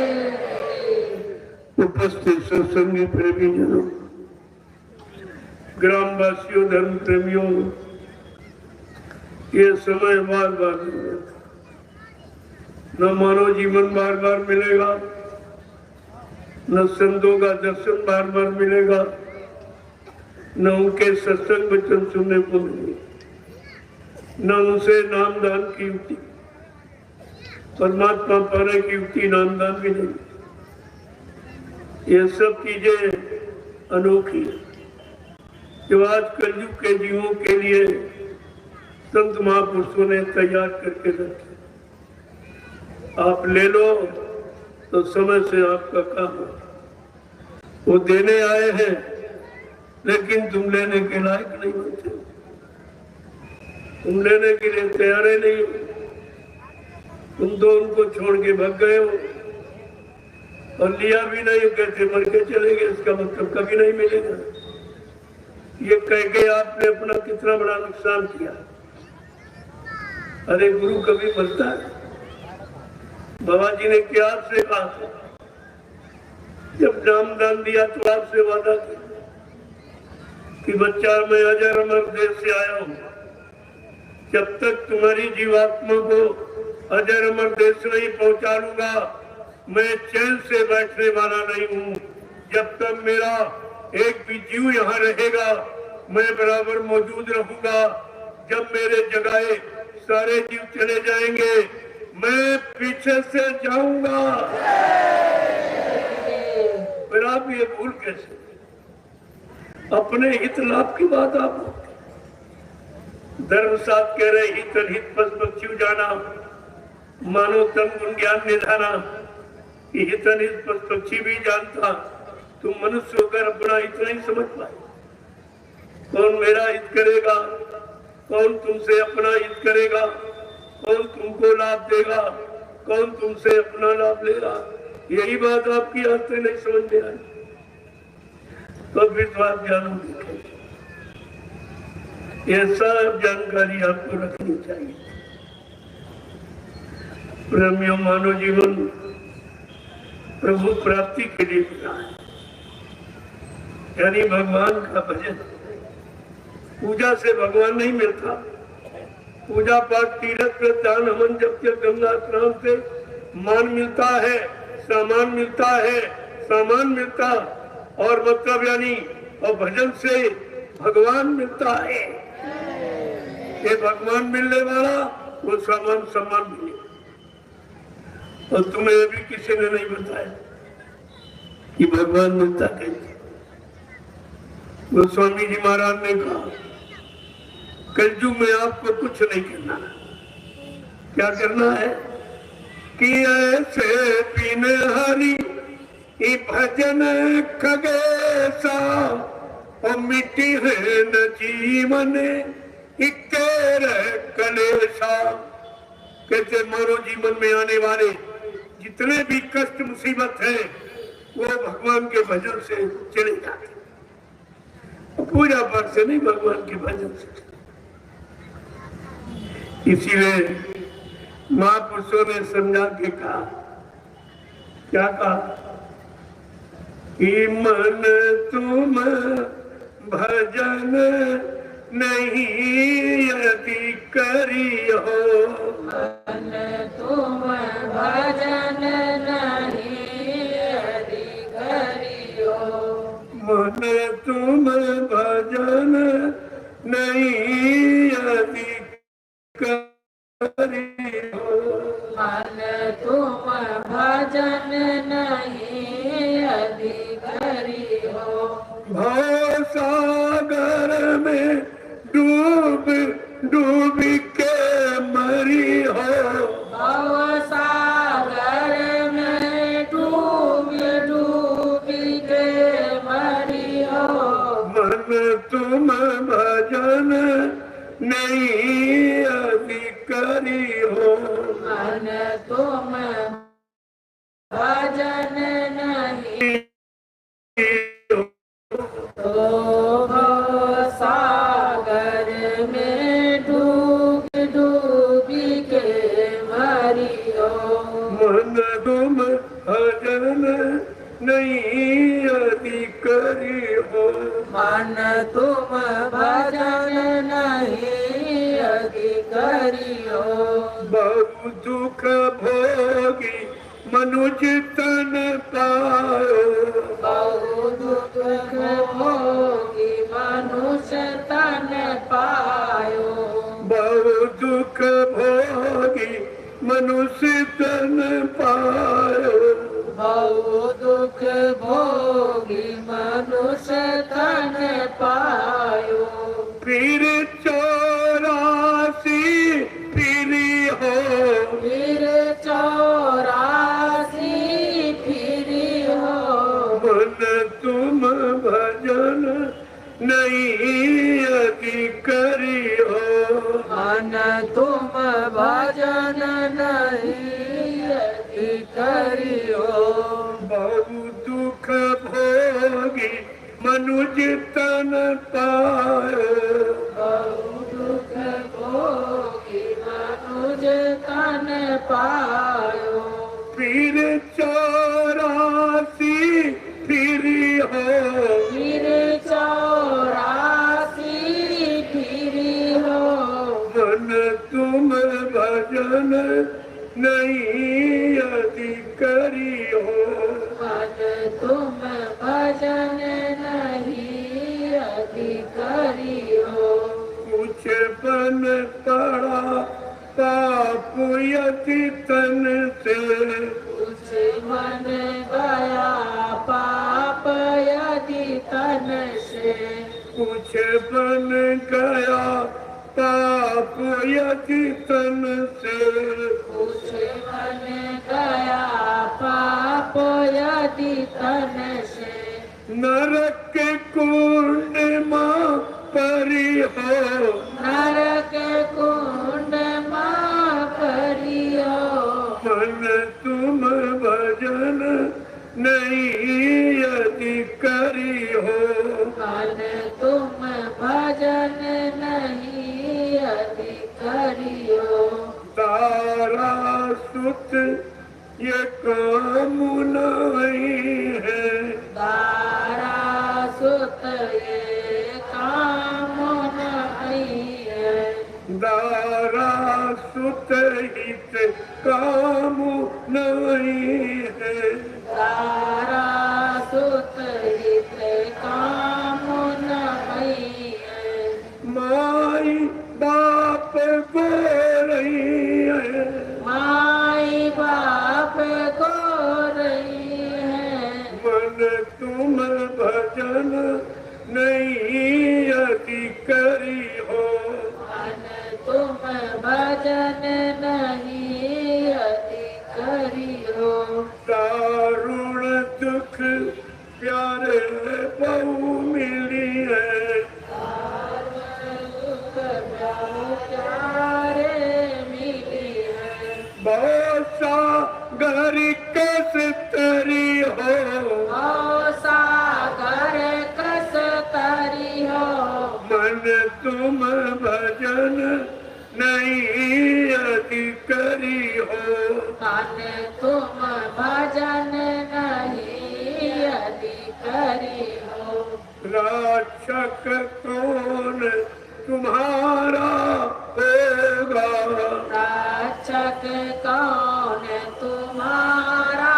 उपस्थित सत्संगी प्रेमी जनों, ग्रामवासियों, धर्म प्रेमियों, ये समय बार बार मिलेगा, न मानव जीवन बार बार मिलेगा, न संतों का दर्शन बार बार मिलेगा, न उनके सत्संग वचन सुनने को मिलेगा, न उनसे नामदान की युक्ति, परमात्मा पाने की युक्ति नामदान भी नहीं। ये सब चीजें अनोखी है। जो आज कलयुग के जीवों के लिए संत महापुरुषों ने तैयार करके रखे। आप ले लो तो समय से आपका काम हो। वो देने आए हैं लेकिन तुम लेने के लायक नहीं होते, तुम लेने के लिए तैयार नहीं हो। तुम तो उनको छोड़ के भाग गए हो और लिया भी नहीं, कहते मर के चले गए, इसका मतलब कभी नहीं मिलेगा। ये कह के आपने अपना कितना बड़ा नुकसान किया। अरे गुरु कभी मरता है? बाबा जी ने क्या आपसे कहा था? जब नाम दान दिया तो आपसे वादा किया कि बच्चा मैं अजर अमर देश से आया हूं, जब तक तुम्हारी जीवात्मा को अजर अमर देश नहीं पहुंचा लूंगा मैं चैन से बैठने वाला नहीं हूं। जब तक मेरा एक भी जीव यहाँ रहेगा मैं बराबर मौजूद रहूंगा। जब मेरे जगह सारे जीव चले जाएंगे मैं पीछे से जाऊंगा। फिर आप ये भूल कैसे? अपने हित लाभ की बात आप धर्मशास्त्र कह रहे हित हित पशु जाना मानो तम गुण ज्ञान निधाना। हित हित पक्षी भी जानता, तुम मनुष्य होकर अपना हित नहीं समझ पाए। कौन मेरा हित करेगा, कौन तुमसे अपना हित करेगा, कौन तुमको लाभ देगा, कौन तुमसे अपना लाभ लेगा, यही बात आपकी आज तक नहीं समझ में आई। तो फिर तो आप जानोगे। यह सब जानकारी आपको रखनी चाहिए। प्रेमियों, मानव जीवन प्रभु प्राप्ति के लिए मिला है, यानी भगवान का भजन। पूजा से भगवान नहीं मिलता। पूजा पाठ तीर्थ दान हवन जप गंगा स्नान से मान मिलता है, सामान मिलता है, सामान मिलता और मतलब यानी और भजन से भगवान मिलता है। ये भगवान मिलने वाला वो सामान सम्मान मिले। और तुम्हें ये भी किसी ने नहीं बताया कि भगवान मिलता कैसे। गोस्वामी जी महाराज ने कहा कलयुग में आपको कुछ नहीं करना। क्या करना है कि ऐसे बिन हरि भजन खगेसा और मिट्टी है न जीवन कलेसा। कहते मानो जीवन में आने वाले जितने भी कष्ट मुसीबत है वो भगवान के भजन से चले जाते, पूजा पाठ से नहीं, भगवान के भजन से। इसीलिए महापुरुषों ने समझा के कहा, क्या कहा कि मन तुम भजन नहीं यदि करियो, मन तुम भजन नहीं यदि करियो, मन तुम भजन नहीं यदि करियो, मन तुम भजन नहीं यदि करियो, भव सागर में डूब डूब के मरी हो, भव सागर में डूब डूब के मरी हो, मन तुम भजन नहीं यदि करियो, मन तुम भजन नहीं तो सागर में डूब डूब के मरियो, मन तुम भजन नहीं यदि करियो, मन तुम भजन नहीं यदि करियो, बहु दुख भोगी मनुष्य तन पायो, बहु दुख भोगी मनुष्य तन पायो, बहु दुख भोगी मनुष्य तन पायो, बहु दुख भोगी मनुष्य तन पायो, नहीं अधिकारी हो। मन तुम भजन नहीं अधिकारी हो। बहु दुख भोगी मनुज तन पायो। बहु दुख भोगी मनुज तन पायो। फिर 84 फिरी हो। फिर 84 फिरी हो। मन तुम भजन नहीं अधिकारी हो। मन तुम भजन नहीं अधिकारी हो। कुछ बन पड़ा पाप यदि तन से। कुछ मन गया पाप यदि तन से। कुछ बन गया पाप यदि तन से। कुछ मन गया पाप यदि तन से। नरक कुंड मां परी हो। नरक कुंड मां परी हो। मन तुम भजन नहीं अधिकारी हो। मन तुम भजन नहीं अधिकारी हो। तारा सुत ये काम नहीं है। दारा सुत ये काम नहीं है। दारा सुत हित काम नहीं है। दारा सुत हित काम नहीं है। माई बाप को रही है। माई बाप को रही है। मन तुम भजन नहीं अधिकारी हो। मन तुम भजन नहीं अधिकारी हो। दारुण दुख प्यारे बहु मिली है। दुख प्यारे मिली है। बहुत सागर कस तरी हो। ओ सागर कस तरी हो। मन तुम भजन नहीं अधिकारी हो। मन तुम भजन नहीं अधिकारी हो। रक्षक कौन तुम्हारा होगा। रक्षक कौन तुम्हारा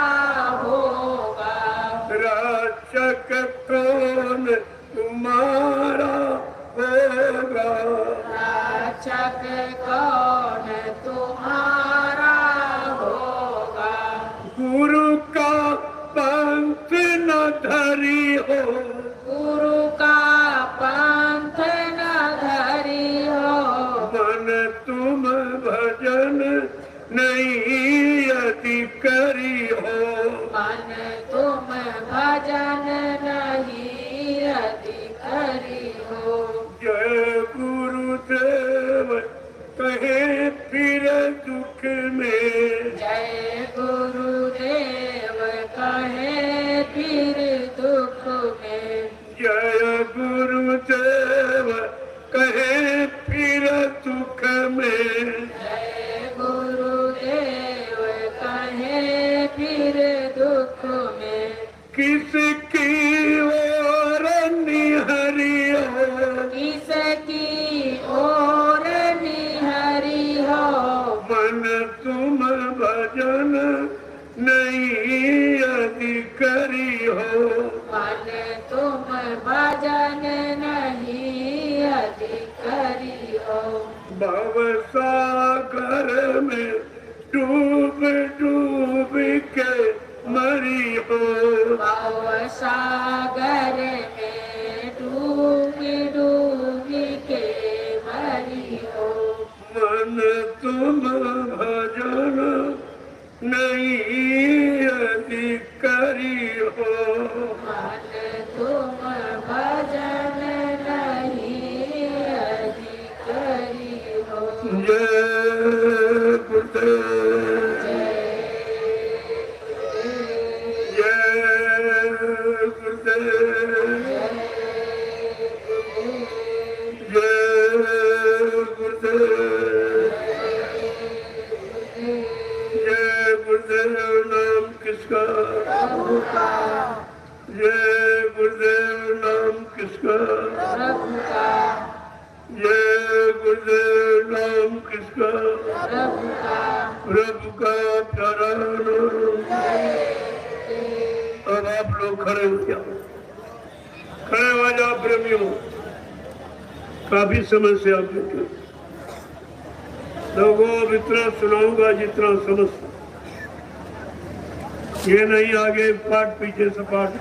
होगा। रक्षक कौन तुम्हारा होगा। रक्षक कौन तुम्हारा होगा। गुरु का पंथ न धरी हो। गुरु का पंथ न धरी हो। मन तुम भजन नहीं अधिकारी हो। मन तुम भजन नहीं अधिकारी हो। जय गुरुदेव कहे फिर दुख में। जय गुरुदेव कहे फिर दुख में। जय गुरुदेव कहे फिर दुख में। जय गुरुदेव कहे फिर दुख में। किसकी ओर निहरी हो। किसकी ओर निहरी हो। मन तुम भजन नहीं अधिकारी हो। मन तुम भजन नहीं अधिकारी हो। भव सागर में डूब डूब के मरी हो। भव सागर में डूब डूब के मरी हो। मन तुम भजन नहीं अधिकारी हो। मन तुम भजन नहीं प्रभु का जय गुरुदेव नाम किसका प्रभु का प्यारा नाम। अब आप लोग खड़े हो जाओ, खड़े हो जाओ प्रेमियों। काफी समय से आप लोगों अब इतना सुनाऊंगा जितना समझ, ये नहीं आगे पाठ पीछे से पाठ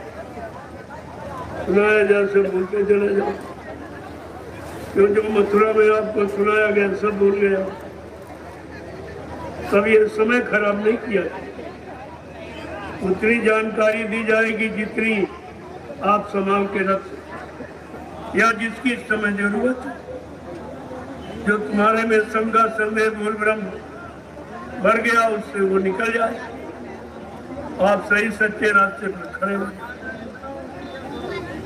सुनाया जैसे बोलते चले जाओ। क्यों जो मथुरा में आपको सुनाया गया सब भूल गया। तब ये समय खराब नहीं किया, उतनी जानकारी दी जाएगी जितनी आप संभाल के रख सकते या जिसकी इस समय जरूरत है। जो तुम्हारे में संगा संदेह मूल ब्रह्म भर गया उससे वो निकल जाए, आप सही सच्चे रास्ते पर खड़े हो।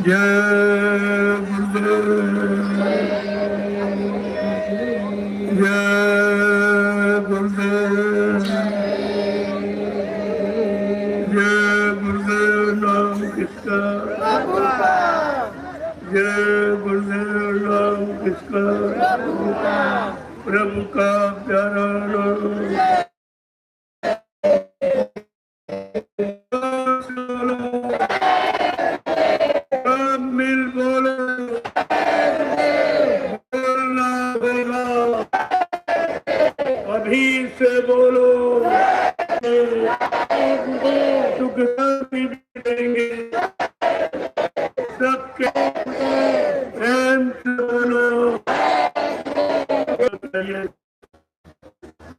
जय गुरुदेव, जय गुरुदेव, जय गुरुदेव नाम किसका जय गुरुदेव नाम किसका प्रभु का प्यारा नाम। मिल बोलो, बोलना होगा, अभी से बोलो, सुख शांति देंगे सबके प्रेम से बोलो।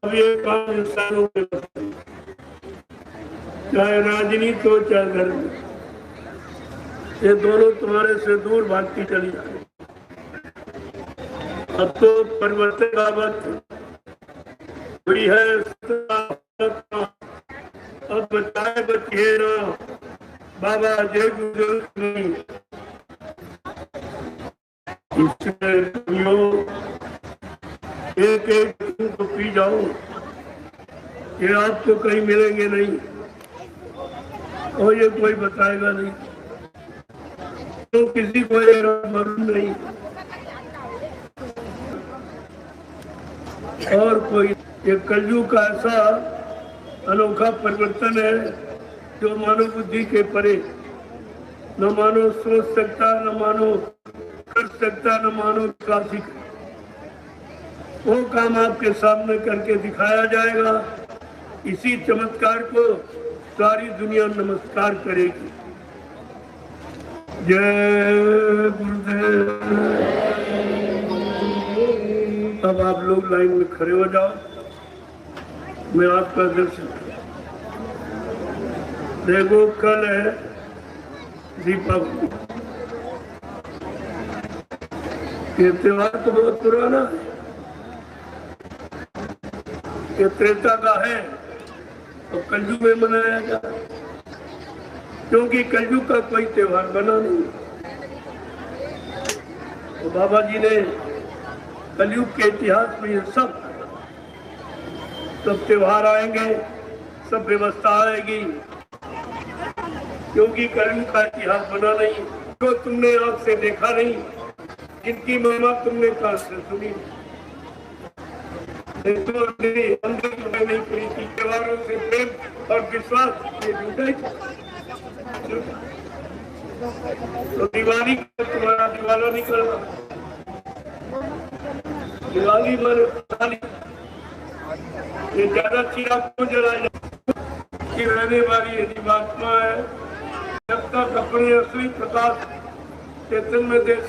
अब ये काम इंसानों के चाहे राजनीति हो चाहे धर्म, ये दोनों तुम्हारे से दूर भागती चली जा रही। अब तो परिवर्तन का वक्त हुई है, अब बचाए बचिए ना बाबा जय गुरुदेव। एक एक को पी जाओ, ये आपको कहीं मिलेंगे नहीं और ये कोई बताएगा नहीं, तो किसी को मालूम नहीं। और कोई ये कलयुग का ऐसा अनोखा परिवर्तन है जो मानव बुद्धि के परे, न मानो सोच सकता, न मानो कर सकता, न मानो क्लासिक। वो काम आपके सामने करके दिखाया जाएगा। इसी चमत्कार को सारी दुनिया नमस्कार करेगी। जय गुरुदेव। अब आप लोग लाइन में खड़े हो जाओ, मैं आपका दर्शन। देखो कल है दीपावली, ये त्योहार तो बहुत पुराना है, ये त्रेता का है और कलयुग में मनाया जाता है, क्योंकि कलयुग का कोई त्योहार बना नहीं। तो बाबा जी ने कलयुग के इतिहास में ये सब त्योहार आएंगे, सब व्यवस्था आएगी, क्योंकि कलयुग का इतिहास बना नहीं। तो तुमने आंख से देखा नहीं, जिनकी महिमा तुमने कान से सुनी। तो नहीं प्रीति त्योहारों से प्रेम और विश्वास ये जुटा ही। तो दिवाली तुम्हारा दिवाला निकल रहा, दिवाली में ये ज्यादा चिराग क्यों जलाया कि रहने वाली यदि महात्मा है, जब तक अपने असली प्रकाश चेतन में देश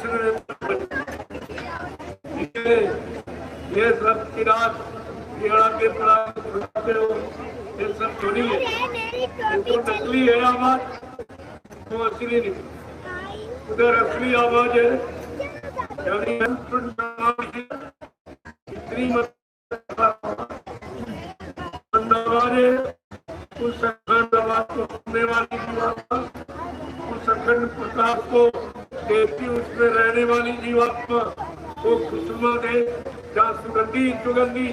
ये सब चिराग के प्राप्त हो, ये सब थोड़ी है, ये तो नकली है आवाज, तो असली नहीं। उधर असली आवाज है, इतनी उस अखंड आवाज को सुनने वाली जीवात्मा, उस अखंड प्रकाश को देखती उसमें रहने वाली जीवात्मा को खुशनुमा दे, जहाँ सुगंधी सुगंधी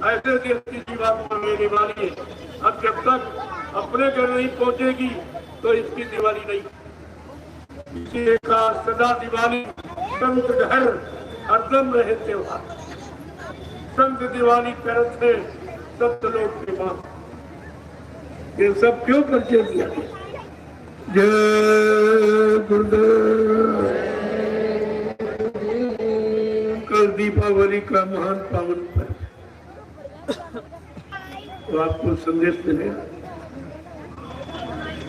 ऐसे देखती जीवात्मा लेने वाली है। अब जब तक अपने घर नहीं पहुंचेगी तो इसकी दिवाली नहीं। इसलिए का सदा दिवाली संत घर हरदम रहे त्योहार, संत दिवाली करत है सप्त लोक के मां। ये सब क्यों परिचय दिया? जय गुरुदेव। कल दीपावली का महान पावन पर्व, तो आपको संदेश मिलेगा,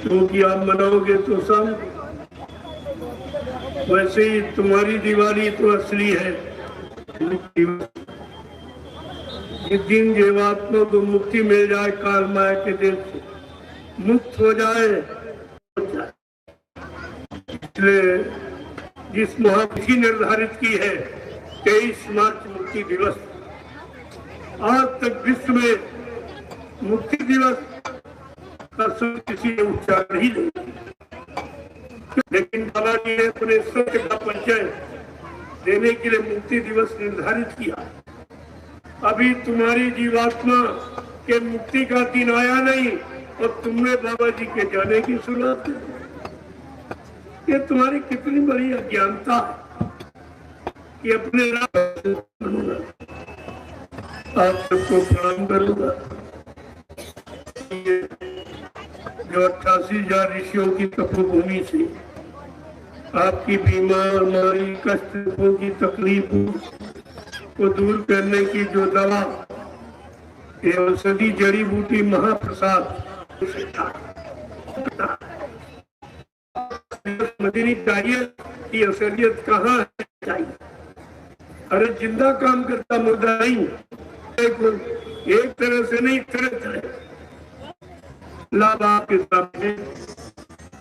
क्योंकि आप मनाओगे तो सब। वैसे ही तुम्हारी दिवाली तो असली है। जिस दिन जीवात्मा को मुक्ति मिल जाए, काल माया के देश से मुक्त हो जाए, इसलिए जिस महातिथि निर्धारित की है 23 मार्च मुक्ति दिवस, आज तक विश्व में मुक्ति दिवस का शब्द किसी ने उच्चारण ही नहीं, लेकिन बाबा जी ने अपने सत्य का परिचय देने के लिए मुक्ति दिवस निर्धारित किया। अभी तुम्हारी जीवात्मा के मुक्ति का दिन आया नहीं और तुमने बाबा जी के जाने की शुरुआत की। ये तुम्हारी कितनी बड़ी अज्ञानता है कि अपने आप सबको प्रणाम करूंगा। जो 88,000 ऋषियों की तपोभूमि से आपकी बीमारी, कष्टों की तकलीफों को दूर करने की जो दवा, ये औषधि जड़ी बूटी महाप्रसाद मदनी चाहिए कि असलियत कहाँ है चाहिए। अरे जिंदा काम करता मुर्दा नहीं, एक तरह से नहीं, तरह तरह लाभ आपके सामने,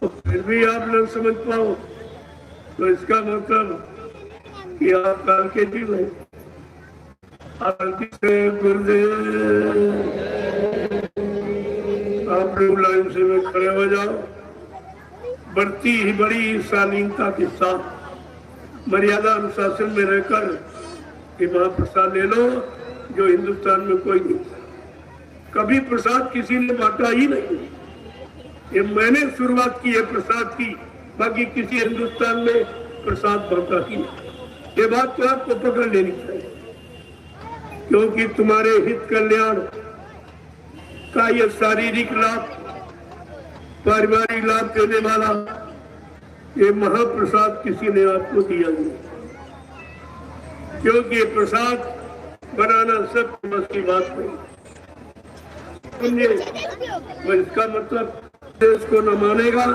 तो फिर भी आप न समझ पाओ तो इसका मतलब कि आप काल के जीव हैं। गुरुदेव आप लोग लाइन से में खड़े हो जाओ। बढ़ती ही बड़ी शालीनता के साथ मर्यादा अनुशासन में रहकर ये महाप्रसाद ले लो, जो हिंदुस्तान में कोई नहीं। कभी प्रसाद किसी ने बांटा ही नहीं, ये मैंने शुरुआत की है प्रसाद की, बाकी किसी हिंदुस्तान में प्रसाद बांटा ही नहीं। ये बात तो आपको पकड़ लेनी चाहिए, क्योंकि तुम्हारे हित कल्याण का यह शारीरिक लाभ, पारिवारिक लाभ देने वाला ये महाप्रसाद किसी ने आपको दिया नहीं, क्योंकि प्रसाद बनाना सब बस की बात नहीं। इसका मतलब देश को न मानेगा